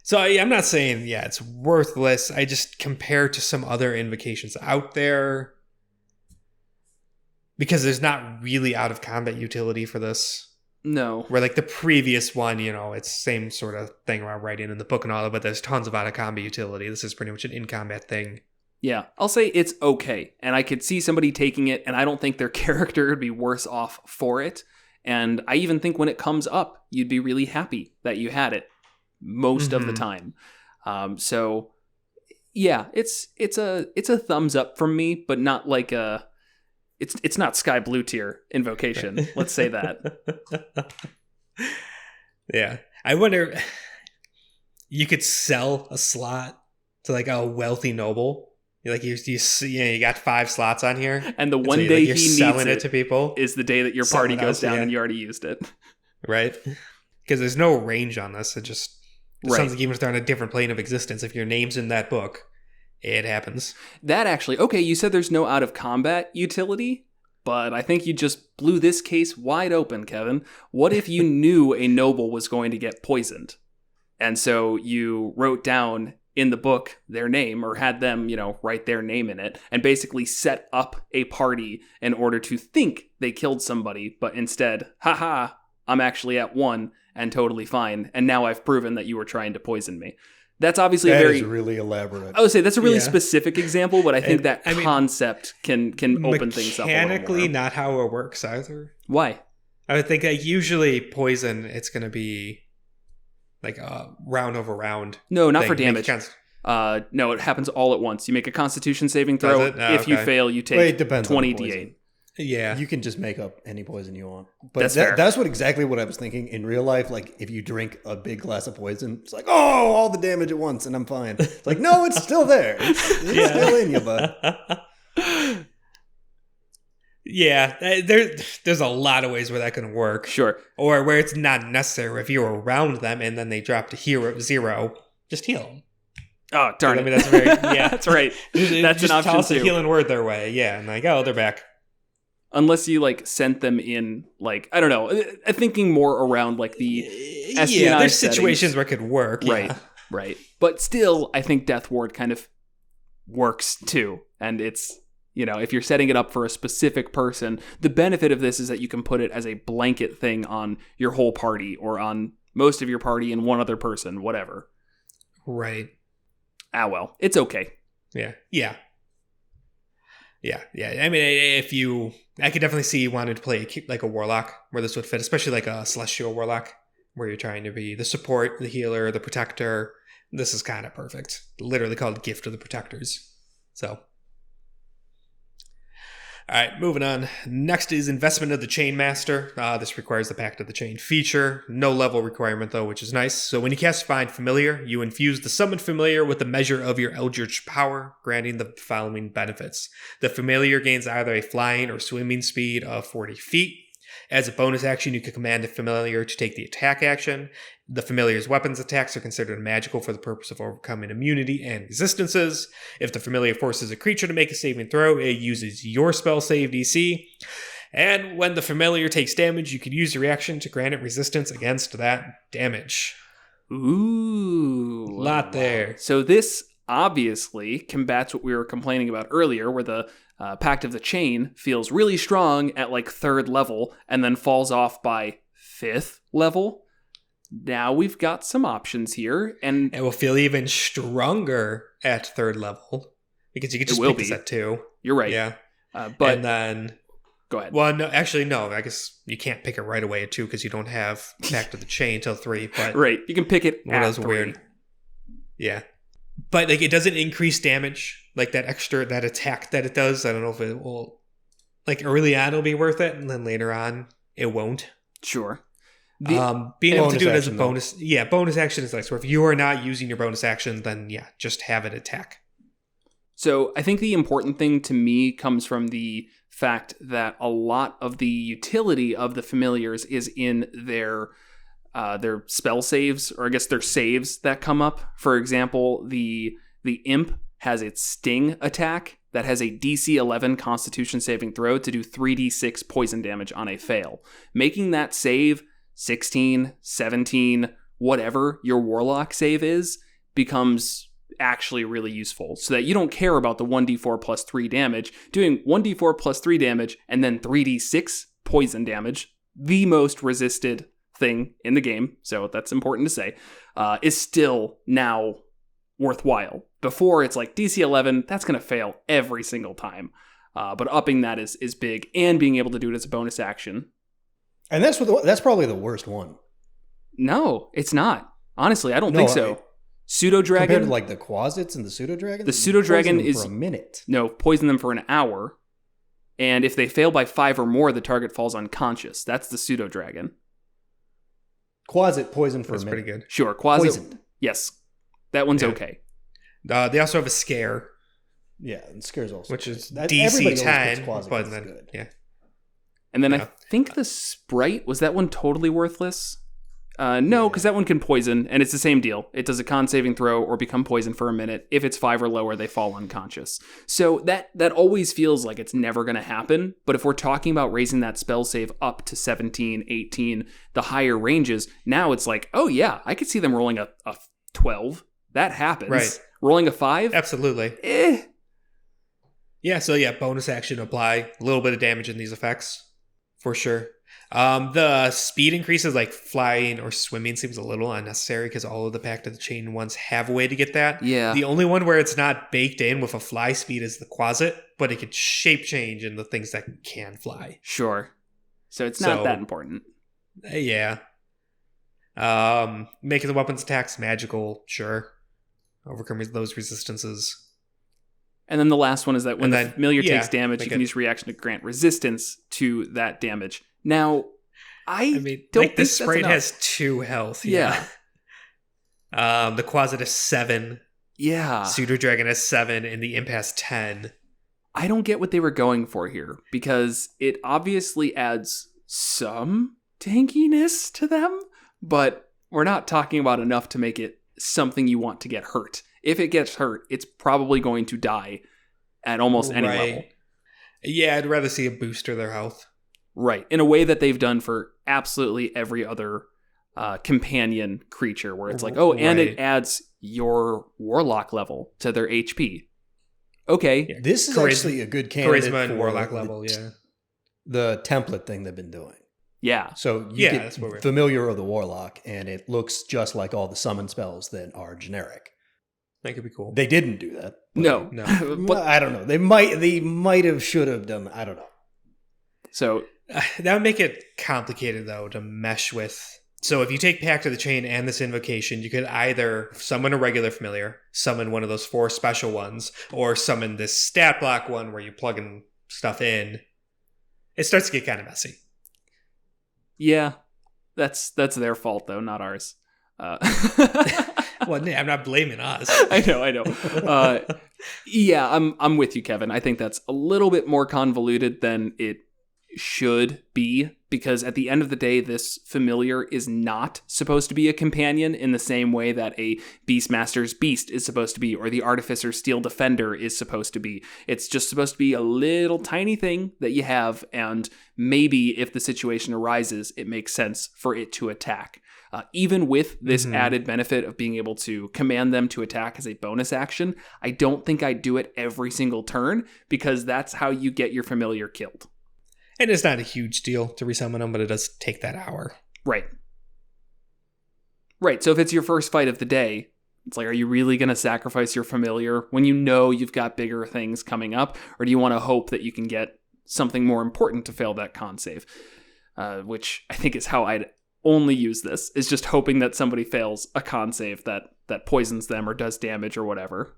So I'm not saying it's worthless. I just compare to some other invocations out there because there's not really out of combat utility for this. No. Where like the previous one, it's same sort of thing around writing in the book and all that, but there's tons of out of combat utility. This is pretty much an in combat thing. Yeah, I'll say it's okay. And I could see somebody taking it, and I don't think their character would be worse off for it. And I even think when it comes up, you'd be really happy that you had it most of the time. So yeah, it's a thumbs up from me, but not like a... It's not sky blue tier invocation. Let's say that. Yeah. I wonder, you could sell a slot to like a wealthy noble. Like you got 5 slots on here, and the one day you're he selling needs it to people is the day that your party goes down and you already used it. Right? Because there's no range on this. It sounds like even if they're on a different plane of existence, if your name's in that book, it happens. That actually, okay, you said there's no out of combat utility, but I think you just blew this case wide open, Kevin. What if you knew a noble was going to get poisoned? And so you wrote down in the book their name, or had them, write their name in it, and basically set up a party in order to think they killed somebody, but instead, haha, I'm actually at 1 and totally fine, and now I've proven that you were trying to poison me. That's obviously that is really elaborate. I would say that's a really specific example, but I think concept can open things up a little more. Mechanically, not how it works either. Why? I would think usually poison, it's going to be like a round over round. No, not for damage. No, it happens all at once. You make a Constitution saving throw. If you fail, you take 20 d8. Yeah, you can just make up any poison you want. But that's exactly what I was thinking in real life. Like if you drink a big glass of poison, it's like, oh, all the damage at once, and I'm fine. It's like, no, it's still there. It's still in you, bud. Yeah, there's a lot of ways where that can work. Sure. Or where it's not necessary. If you're around them and then they drop to 0, just heal them. Oh, darn it. I mean, that's very, that's right. That's an option too. Toss a healing word their way. Yeah, and like, oh, they're back. Unless you sent them in, I don't know, thinking more around the espionage. Yeah, there's situations where it could work. Right. But still, I think Death Ward kind of works too. And it's, if you're setting it up for a specific person, the benefit of this is that you can put it as a blanket thing on your whole party or on most of your party and one other person, whatever. Right. Ah, well, it's okay. Yeah. I mean, I could definitely see you wanting to play like a Warlock where this would fit, especially like a Celestial Warlock where you're trying to be the support, the healer, the protector. This is kind of perfect. Literally called Gift of the Protectors. So. All right, moving on. Next is Investment of the Chainmaster. This requires the Pact of the Chain feature. No level requirement, though, which is nice. So when you cast Find Familiar, you infuse the summoned familiar with the measure of your Eldritch power, granting the following benefits. The familiar gains either a flying or swimming speed of 40 feet. As a bonus action, you can command the familiar to take the attack action. The familiar's weapons attacks are considered magical for the purpose of overcoming immunity and resistances. If the familiar forces a creature to make a saving throw, it uses your spell save DC. And when the familiar takes damage, you can use your reaction to grant it resistance against that damage. Ooh. A lot there. So this obviously combats what we were complaining about earlier, where the Pact of the Chain feels really strong at 3rd level and then falls off by 5th level. Now we've got some options here, and it will feel even stronger at 3rd level because you can just pick this at 2. You're right. Yeah, but and then go ahead. Well, no, actually, no. I guess you can't pick it right away at 2 because you don't have Pact of the Chain till 3. But right, you can pick it at 3. Weird. Yeah. but like it doesn't increase damage like that attack that it does. I don't know if it will, like early on it'll be worth it, and then later on it won't. Sure. Being able to do it as a bonus, bonus action is nice. Where if you are not using your bonus action, then just have it attack. So I think the important thing to me comes from the fact that a lot of the utility of the familiars is in their spell saves, or I guess their saves that come up. For example, the imp has its sting attack that has a DC 11 Constitution saving throw to do 3d6 poison damage on a fail. Making that save 16, 17, whatever your Warlock save is, becomes actually really useful, so that you don't care about the 1d4 plus 3 damage. Doing 1d4 plus 3 damage and then 3d6 poison damage, the most resisted thing in the game, so that's important to say, is still now worthwhile. Before, it's like DC 11, that's going to fail every single time. But upping that is big, and being able to do it as a bonus action. And that's probably the worst one. No, it's not. Honestly, I don't think so. Pseudo Dragon, compared to like the Quasits and the Pseudo Dragon. The Pseudo Dragon is for a minute. No, poison them for an hour, and if they fail by 5 or more, the target falls unconscious. That's the Pseudo Dragon. Quasit poison for a minute. That's pretty good. Sure, Quasit. Poisoned. Yes, that one's okay. They also have a scare. Yeah, and scares also, which is that, DC 10, but then good. Yeah. And then I think the Sprite, was that one totally worthless? No, because that one can poison, and it's the same deal. It does a con saving throw or become poisoned for a minute. If it's 5 or lower, they fall unconscious. So that always feels like it's never going to happen. But if we're talking about raising that spell save up to 17, 18, the higher ranges, now it's like, oh yeah, I could see them rolling a 12. That happens. Right. Rolling a 5? Absolutely. Yeah, so bonus action apply. A little bit of damage in these effects, for sure. The speed increases, like flying or swimming, seems a little unnecessary because all of the Pact of the Chain ones have a way to get that. Yeah. The only one where it's not baked in with a fly speed is the Quasit, but it could shape change in the things that can fly. Sure. So it's not that important. Yeah. Making the weapons attacks magical, sure. Overcoming those resistances. And then the last one is that when the familiar takes damage, you can use reaction to grant resistance to that damage. Now, I mean, don't think the Sprite has 2 health. Yeah. The Quasit has 7. Yeah. Pseudo Dragon has 7, and the Imp has 10. I don't get what they were going for here, because it obviously adds some tankiness to them, but we're not talking about enough to make it something you want to get hurt. If it gets hurt, it's probably going to die at almost any level. Yeah, I'd rather see a boost to their health. Right, in a way that they've done for absolutely every other companion creature, where it's like, and it adds your Warlock level to their HP. Okay. Yeah. This is actually a good candidate Charisma for and Warlock level, the template thing they've been doing. Yeah. So you get familiar of the Warlock, and it looks just like all the summon spells that are generic. That could be cool. They didn't do that. No. But I don't know. They might have, should have done. I don't know. So that would make it complicated, though, to mesh with. So if you take Pact of the Chain and this invocation, you could either summon a regular familiar, summon one of those 4 special ones, or summon this stat block one where you plug in stuff in. It starts to get kind of messy. Yeah, that's their fault, though, not ours. Well, I'm not blaming us. I know. Yeah, I'm with you, Kevin. I think that's a little bit more convoluted than it should be, because at the end of the day, this familiar is not supposed to be a companion in the same way that a Beastmaster's Beast is supposed to be, or the Artificer's Steel Defender is supposed to be. It's just supposed to be a little tiny thing that you have, and maybe if the situation arises, it makes sense for it to attack. Even with this added benefit of being able to command them to attack as a bonus action, I don't think I'd do it every single turn, because that's how you get your familiar killed. And it's not a huge deal to resummon them, but it does take that hour. Right. So if it's your first fight of the day, it's like, are you really going to sacrifice your familiar when you know you've got bigger things coming up? Or do you want to hope that you can get something more important to fail that con save? Which I think is how I'd only use this, is just hoping that somebody fails a con save that poisons them or does damage or whatever.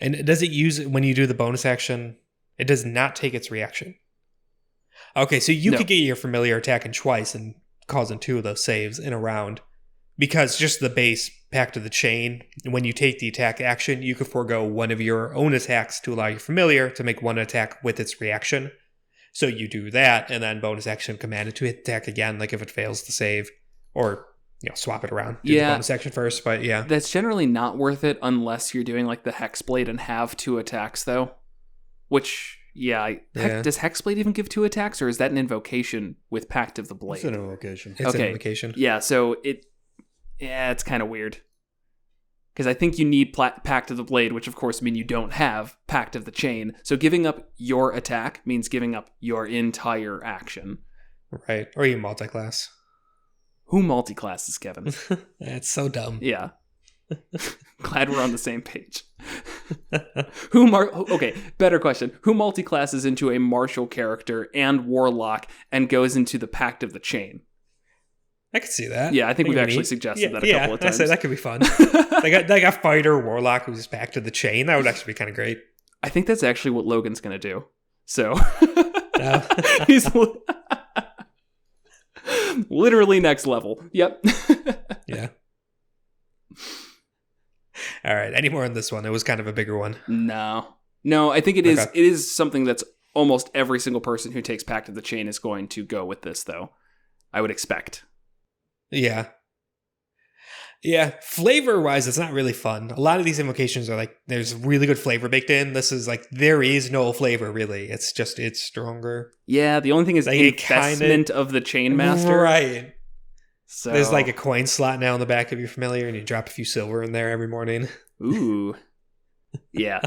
And does it use it when you do the bonus action? It does not take its reaction. Okay, so you could get your familiar attacking twice and causing 2 of those saves in a round. Because just the base Pact of the Chain, when you take the attack action, you could forego one of your own attacks to allow your familiar to make one attack with its reaction. So you do that, and then bonus action command it to attack again, like if it fails to save. Or, swap it around. Do the bonus action first, but yeah. That's generally not worth it unless you're doing like the Hexblade and have 2 attacks, though. Which, does Hexblade even give 2 attacks, or is that an invocation with Pact of the Blade? It's an invocation. It's an invocation. Yeah, so it's kind of weird. Because I think you need Pact of the Blade, which of course means you don't have Pact of the Chain. So giving up your attack means giving up your entire action. Right. Or you multiclass. Who multiclasses, Kevin? That's so dumb. Yeah. Glad we're on the same page. Okay, better question. Who multiclasses into a martial character and Warlock and goes into the Pact of the Chain? I could see that. Yeah, I think we've actually suggested that a couple of times. I said that could be fun. They got fighter Warlock who's back to the chain. That would actually be kind of great. I think that's actually what Logan's going to do. So he's literally next level. Yep. Yeah. All right. Any more on this one? It was kind of a bigger one. No. I think it is. It is something that's almost every single person who takes Pact of the Chain is going to go with this, though. I would expect. Yeah. Yeah. Flavor-wise, it's not really fun. A lot of these invocations are like, there's really good flavor baked in. This is like, there is no flavor, really. It's just, it's stronger. Yeah, the only thing is like investment of the Chain Master. Right. So there's like a coin slot now in the back of your familiar, and you drop a few silver in there every morning. Ooh. Yeah.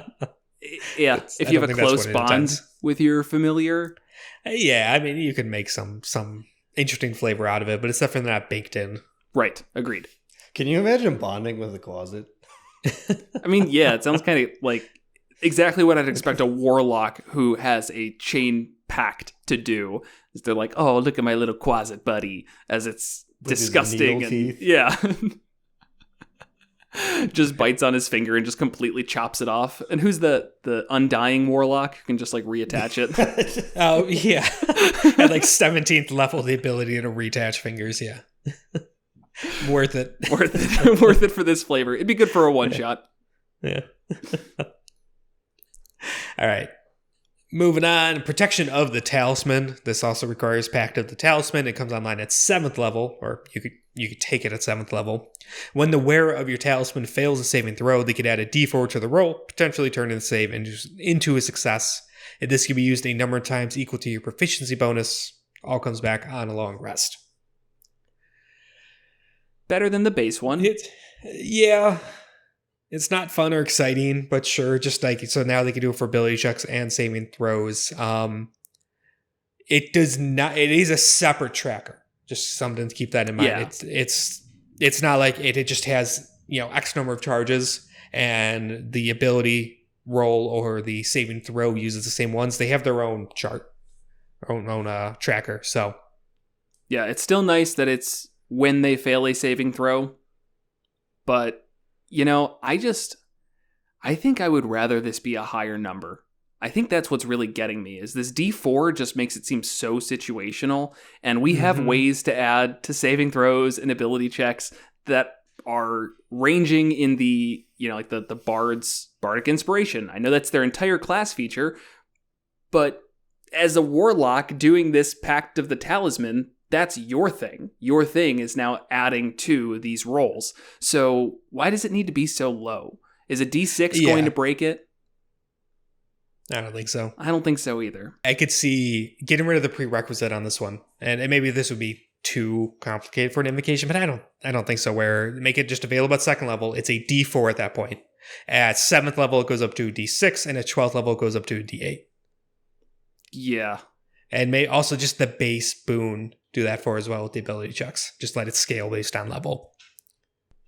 Yeah. If you have a close bond with your familiar. Yeah, I mean, you can make some interesting flavor out of it, but it's definitely not baked in. Right. Agreed. Can you imagine bonding with a closet? I mean, yeah, it sounds kind of like exactly what I'd expect a Warlock who has a chain pact to do. Is they're like, oh, look at my little closet buddy, as it's with disgusting. And, teeth. Yeah. Just bites on his finger and just completely chops it off. And who's the undying Warlock who can just like reattach it? Oh, yeah. At like 17th level, the ability to reattach fingers, yeah. Worth it. Worth it for this flavor. It'd be good for a one-shot. Yeah. All right. Moving on, Protection of the Talisman. This also requires Pact of the Talisman. It comes online at 7th level, or you could take it at 7th level. When the wearer of your talisman fails a saving throw, they could add a d4 to the roll, potentially turning the save into a success. And this can be used a number of times equal to your proficiency bonus. All comes back on a long rest. Better than the base one. Yeah. It's not fun or exciting, but sure, just like, so now they can do it for ability checks and saving throws. It is a separate tracker. Just something to keep that in mind. Yeah. It's not like it just has, X number of charges and the ability roll or the saving throw uses the same ones. They have their own chart, own tracker. So yeah, it's still nice that it's when they fail a saving throw, but I think I would rather this be a higher number. I think that's what's really getting me, is this D4 just makes it seem so situational, and we have ways to add to saving throws and ability checks that are ranging in the, like the Bard's Bardic Inspiration. I know that's their entire class feature, but as a Warlock doing this Pact of the Talisman, that's your thing. Your thing is now adding to these rolls. So why does it need to be so low? Is a D6 going to break it? I don't think so. I don't think so either. I could see getting rid of the prerequisite on this one. And maybe this would be too complicated for an invocation, but I don't think so. Where make it just available at 2nd level, it's a D4 at that point. At 7th level, it goes up to a D6, and at 12th level, it goes up to a D8. Yeah. And may also just the base boon do that for as well with the ability checks. Just let it scale based on level.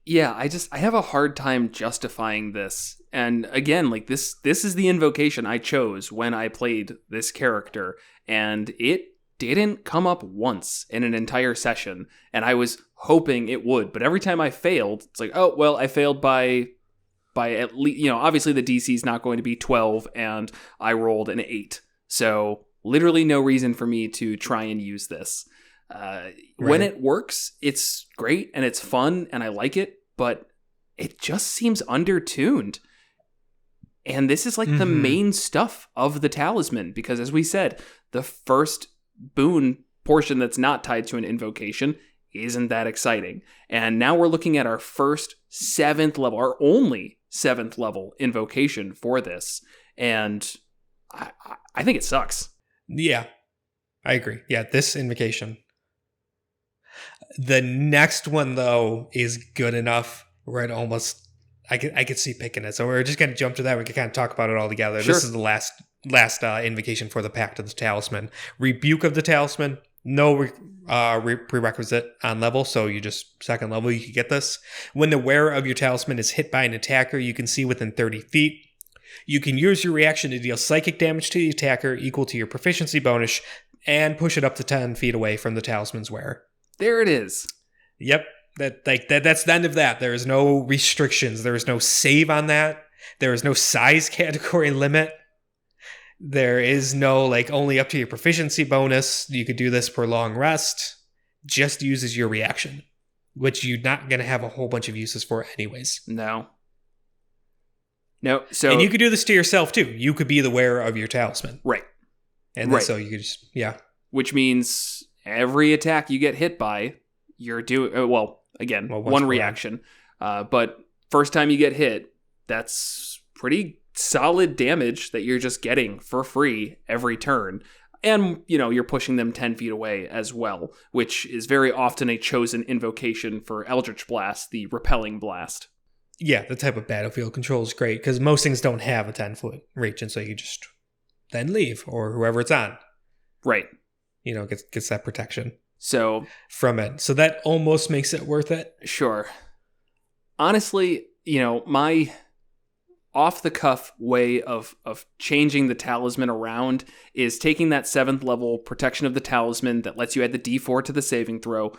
Yeah, I have a hard time justifying this. And again, like this is the invocation I chose when I played this character, and it didn't come up once in an entire session, and I was hoping it would. But every time I failed, it's like, oh, well, I failed by at least, obviously the DC is not going to be 12, and I rolled an 8. So literally no reason for me to try and use this. When it works, it's great, and it's fun, and I like it, but it just seems undertuned. And this is like the main stuff of the Talisman, because as we said, the first boon portion that's not tied to an invocation isn't that exciting. And now we're looking at our first 7th level, our only 7th level invocation for this. And I think it sucks. Yeah, I agree. Yeah, this invocation. The next one, though, is good enough where it almost... I could see picking it. So we're just going to jump to that. We can kind of talk about it all together. Sure. This is the last invocation for the Pact of the Talisman. Rebuke of the Talisman. No prerequisite on level, so you just 2nd level, you can get this. When the wearer of your talisman is hit by an attacker you can see within 30 feet, you can use your reaction to deal psychic damage to the attacker equal to your proficiency bonus and push it up to 10 feet away from the talisman's wearer. There it is. Yep. That's the end of that. There is no restrictions. There is no save on that. There is no size category limit. There is no, only up to your proficiency bonus. You could do this per long rest. Just uses your reaction, which you're not going to have a whole bunch of uses for anyways. No. So... And you could do this to yourself, too. You could be the wearer of your talisman. Right. And so you could just, Which means every attack you get hit by, you're doing... one reaction. But first time you get hit, that's pretty solid damage that you're just getting for free every turn. And, you're pushing them 10 feet away as well, which is very often a chosen invocation for Eldritch Blast, the repelling blast. Yeah, the type of battlefield control is great, because most things don't have a 10-foot reach, and so you just then leave, or whoever it's on. Right. Gets that protection. So from it. So that almost makes it worth it. Sure. Honestly, my off-the-cuff way of changing the talisman around is taking that 7th level protection of the talisman that lets you add the D4 to the saving throw,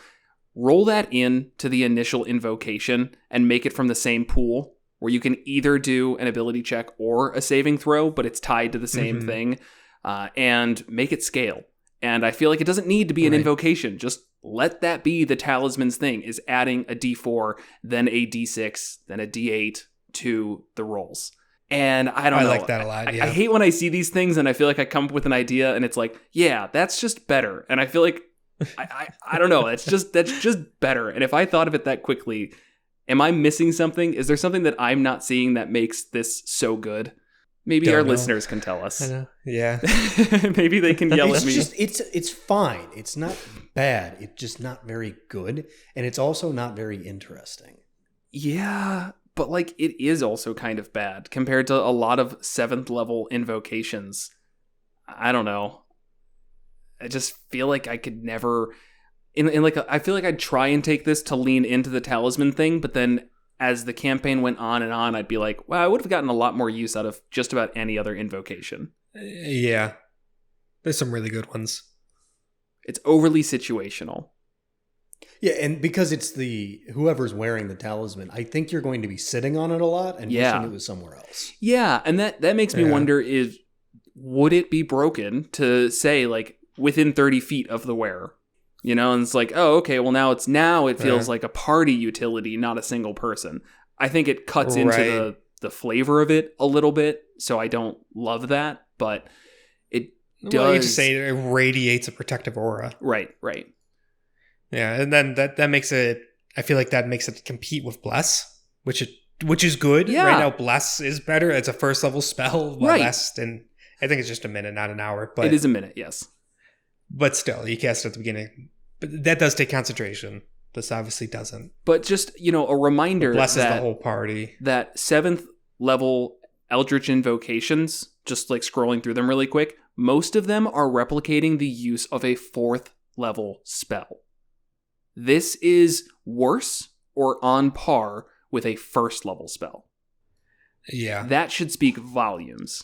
roll that in to the initial invocation, and make it from the same pool, where you can either do an ability check or a saving throw, but it's tied to the same thing, and make it scale. And I feel like it doesn't need to be an invocation. Just let that be the talisman's thing, is adding a D4, then a D6, then a D8 to the rolls. And I don't know. I like that a lot, yeah. I hate when I see these things and I feel like I come up with an idea and it's like, yeah, that's just better. And I feel like, I don't know, that's just better. And if I thought of it that quickly, am I missing something? Is there something that I'm not seeing that makes this so good? Maybe our listeners can tell us. I know. Yeah. Maybe they can yell at me. It's fine. It's not bad. It's just not very good. And it's also not very interesting. Yeah, but it is also kind of bad compared to a lot of 7th level invocations. I don't know. I just feel like I could never... I feel like I'd try and take this to lean into the talisman thing, but then... as the campaign went on and on, I'd be like, wow, I would have gotten a lot more use out of just about any other invocation. Yeah. There's some really good ones. It's overly situational. Yeah, and because it's whoever's wearing the talisman, I think you're going to be sitting on it a lot and wishing it was somewhere else. Yeah, and that makes me wonder would it be broken to say, within 30 feet of the wearer? And it's like, oh, okay, well, now it feels like a party utility, not a single person. I think it cuts into the flavor of it a little bit, so I don't love that, but it does. Well, you just say it radiates a protective aura. Right. Yeah, and then that makes it, I feel like that makes it compete with Bless, which is good. Yeah. Right now, Bless is better. It's a 1st level spell. Right. And I think it's just a minute, not an hour. But it is a minute, yes. But still, you cast it at the beginning. But that does take concentration. This obviously doesn't. But just, a reminder blesses the whole party. That 7th level Eldritch invocations, just scrolling through them really quick, most of them are replicating the use of a 4th level spell. This is worse or on par with a 1st level spell. Yeah. That should speak volumes.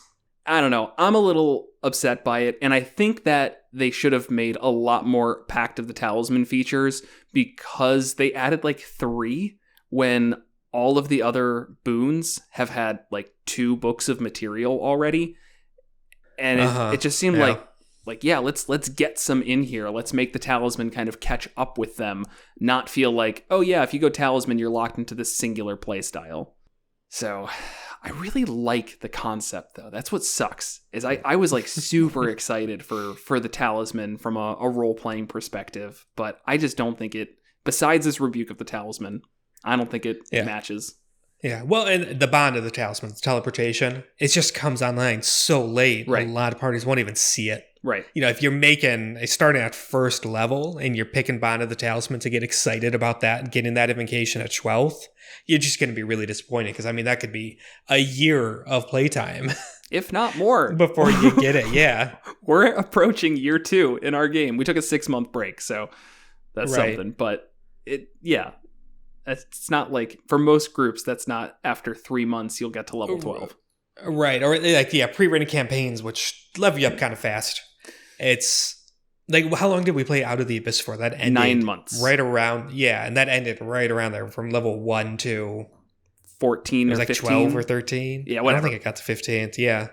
I don't know. I'm a little upset by it, and I think that they should have made a lot more Pact of the Talisman features because they added like 3 when all of the other boons have had like 2 books of material already. And it just seemed like, yeah, let's get some in here. Let's make the Talisman kind of catch up with them, not feel like, oh yeah, if you go Talisman, you're locked into this singular playstyle. So I really like the concept, though. That's what sucks, is I was like super excited for the Talisman from a role-playing perspective, but I just don't think it, besides this rebuke of the Talisman, I don't think it matches. Yeah, well, and the bond of the Talisman, the teleportation, it just comes online so late. Right. A lot of parties won't even see it. Right. You know, if you're starting at first level and you're picking bond of the Talisman to get excited about that and getting that invocation at 12th, you're just going to be really disappointed because, I mean, that could be a year of playtime. If not more. Before you get it, yeah. We're approaching year 2 in our game. We took a 6-month break, so that's something. But it's not like, for most groups, that's not after 3 months you'll get to level 12. Right. Or like, pre-written campaigns, which level you up kind of fast. It's like, how long did we play Out of the Abyss for? That ended 9 months. Right around, and that ended right around there from level 1 to 14 or like 15. 12 or 13. Yeah, whatever. I don't think it got to 15th. Yeah.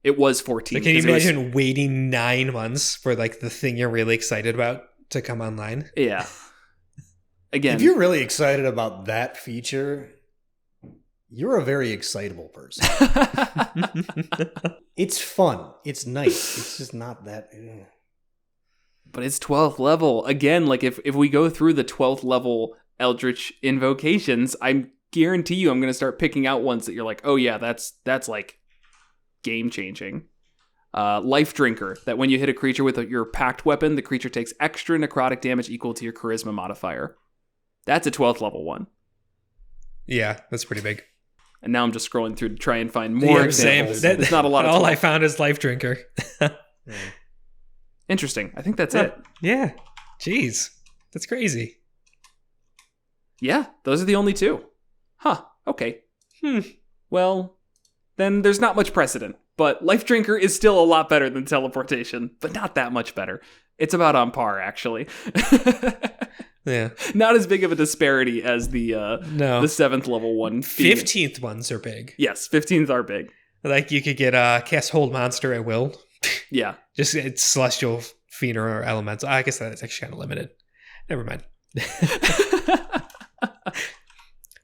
It was 14. So can you imagine waiting 9 months for like the thing you're really excited about to come online? Yeah. Again, if you're really excited about that feature, you're a very excitable person. It's fun. It's nice. It's just not that. But it's 12th level. Again, like if we go through the 12th level Eldritch Invocations, I guarantee you I'm going to start picking out ones that you're like, oh yeah, that's like game changing. Life Drinker, that when you hit a creature with your pact weapon, the creature takes extra necrotic damage equal to your charisma modifier. That's a 12th level one. Yeah, that's pretty big. And now I'm just scrolling through to try and find more examples. It's not a lot of all I found is Life Drinker. Interesting. I think that's it. Yeah. Jeez. That's crazy. Yeah, those are the only 2. Huh. Okay. Well, then there's not much precedent. But Life Drinker is still a lot better than Teleportation, but not that much better. It's about on par, actually. Yeah. Not as big of a disparity as the 7th level one. 15th ones are big. Yes, 15th are big. Like you could get cast Hold Monster at will. Yeah. Just it's Celestial, Fiend, or Elemental. I guess that's actually kind of limited. Never mind.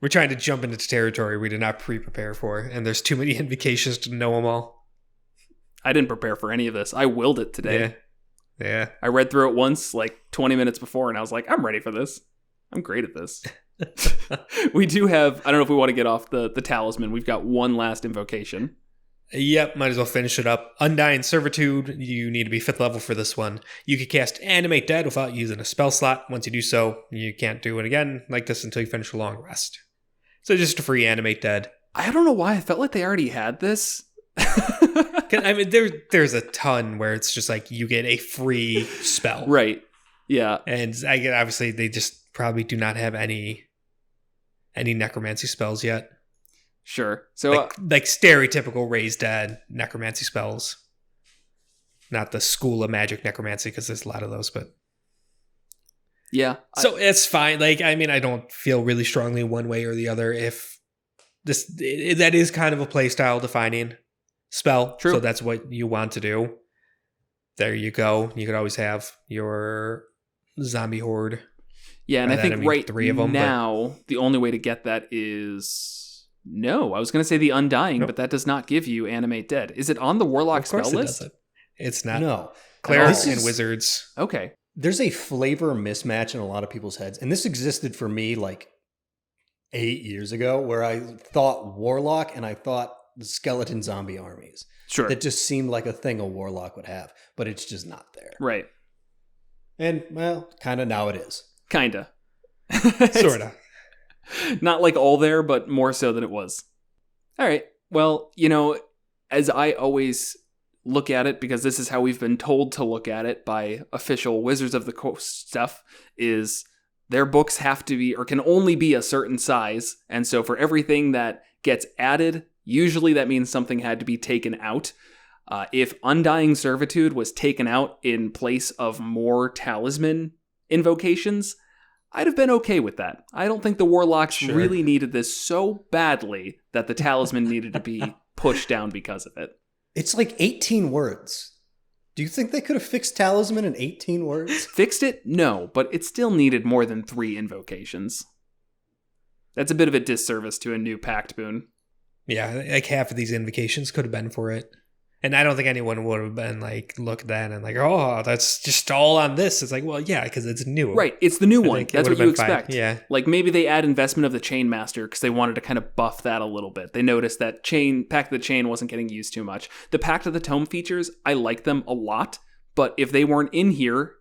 We're trying to jump into territory we did not pre-prepare for, and there's too many invocations to know them all. I didn't prepare for any of this. I willed it today. Yeah. I read through it once, like 20 minutes before, and I was like, I'm ready for this. I'm great at this. We do have, I don't know if we want to get off the Talisman. We've got one last invocation. Yep, might as well finish it up. Undying Servitude, you need to be 5th level for this one. You can cast Animate Dead without using a spell slot. Once you do so, you can't do it again like this until you finish a long rest. So just a free Animate Dead. I don't know why. I felt like they already had this. I mean, there's a ton where it's just like you get a free spell. Right. Yeah. And obviously they just probably do not have any necromancy spells yet. Sure. So like stereotypical raised dead necromancy spells. Not the School of Magic necromancy, because there's a lot of those, but yeah. So it's fine. Like, I mean, I don't feel really strongly one way or the other if that is kind of a playstyle defining spell. True. So that's what you want to do. There you go. You could always have your zombie horde. Yeah, and I think right 3 of them, now, the only way to get that is... No, I was going to say the Undying, but that does not give you Animate Dead. Is it on the Warlock spell list? It's not. No. Clerics and Wizards. Okay. There's a flavor mismatch in a lot of people's heads. And this existed for me like 8 years ago, where I thought Warlock and I thought the skeleton zombie armies. Sure. That just seemed like a thing a Warlock would have, but it's just not there. Right. And, well, kind of now it is. Kinda. Sorta. Not like all there, but more so than it was. All right. Well, as I always look at it, because this is how we've been told to look at it by official Wizards of the Coast stuff, is their books have to be, or can only be, a certain size. And so for everything that gets added, Usually that means something had to be taken out. If Undying Servitude was taken out in place of more Talisman invocations, I'd have been okay with that. I don't think the Warlocks really needed this so badly that the Talisman needed to be pushed down because of it. It's like 18 words. Do you think they could have fixed Talisman in 18 words? Fixed it? No, but it still needed more than 3 invocations. That's a bit of a disservice to a new Pact Boon. Yeah, like half of these invocations could have been for it. And I don't think anyone would have been like, look at that and like, oh, that's just all on this. It's like, well, yeah, because it's new. Right, it's the new one. That's what you expect. Fine. Yeah. Like maybe they add investment of the Chainmaster because they wanted to kind of buff that a little bit. They noticed that Pact of the Chain wasn't getting used too much. The Pact of the Tome features, I like them a lot. But if they weren't in here,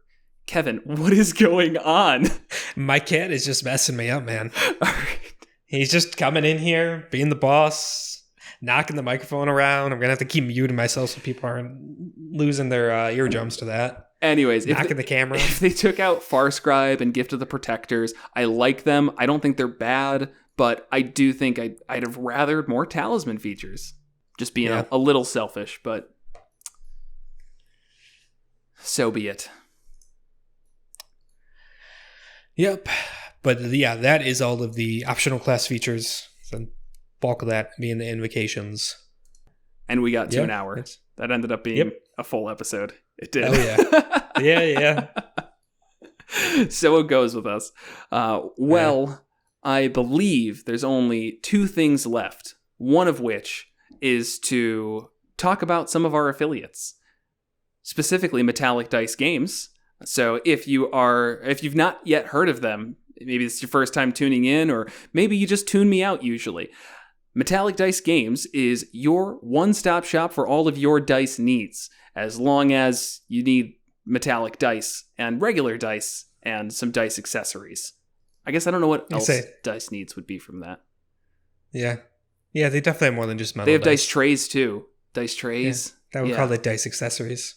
Kevin, what is going on? My cat is just messing me up, man. All right. He's just coming in here, being the boss, knocking the microphone around. I'm going to have to keep muting myself so people aren't losing their eardrums to that. Anyways, knocking the camera. If they took out Farscribe and Gift of the Protectors, I like them. I don't think they're bad, but I do think I'd have rathered more Talisman features. Just being a little selfish, but so be it. Yep. But yeah, that is all of the optional class features. The bulk of that being the invocations. And we got to an hour. That ended up being a full episode. It did. Oh, yeah. yeah. So it goes with us. I believe there's only 2 things left. One of which is to talk about some of our affiliates. Specifically Metallic Dice Games. So if you've not yet heard of them, maybe it's your first time tuning in, or maybe you just tune me out usually. Metallic Dice Games is your one-stop shop for all of your dice needs, as long as you need metallic dice and regular dice and some dice accessories. I guess I don't know what else dice needs would be from that. Yeah. Yeah, they definitely have more than just metal. They have dice trays too. Dice trays. Yeah, that would call it dice accessories.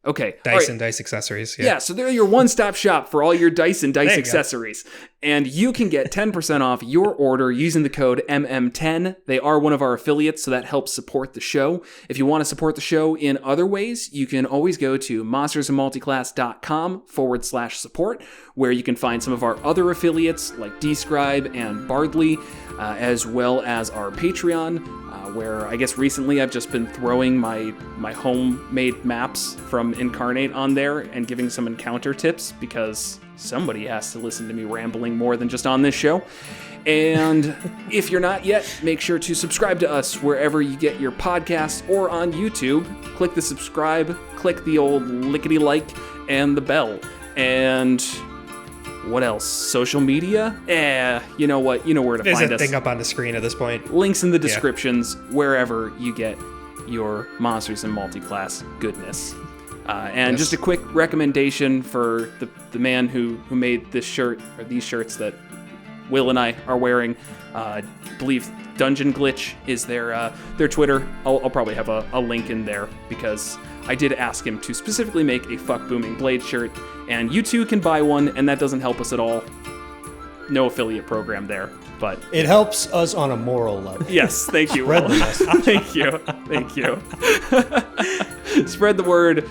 Okay. Dice and dice accessories. Yeah, so they're your one-stop shop for all your dice and dice accessories. And you can get 10% off your order using the code MM10. They are one of our affiliates, so that helps support the show. If you want to support the show in other ways, you can always go to monstersmulticlass.com/support, where you can find some of our other affiliates like Describe and Bardley, as well as our Patreon, where I guess recently I've just been throwing my homemade maps from Incarnate on there and giving some encounter tips because somebody has to listen to me rambling more than just on this show. And if you're not yet, make sure to subscribe to us wherever you get your podcasts or on YouTube. Click the subscribe, click the old lickety-like, and the bell. And what else? Social media? You know what? You know where to find us. There's a thing up on the screen at this point. Links in the descriptions, wherever you get your Monsters and Multiclass goodness. And just a quick recommendation for the man who made this shirt, or these shirts that Will and I are wearing. I believe Dungeon Glitch is their Twitter. I'll probably have a link in there because I did ask him to specifically make a Fuck Booming Blade shirt, and you too can buy one, and that doesn't help us at all. No affiliate program there, but it helps us on a moral level. Yes, thank you. Thank you. Spread the word.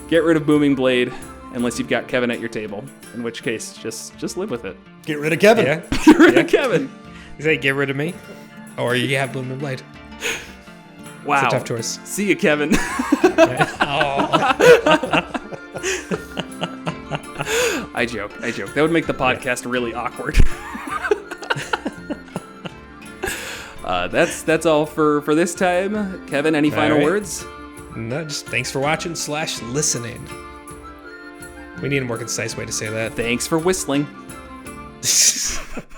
Get rid of Booming Blade, unless you've got Kevin at your table, in which case just live with it. Get rid of Kevin. Yeah. Get rid of Kevin. You say get rid of me, or you have Booming Blade. Wow. It's a tough choice. See you, Kevin. I joke. That would make the podcast really awkward. That's all for this time. Kevin, any final words? No, just thanks for watching / listening. We need a more concise way to say that. Thanks for whistling.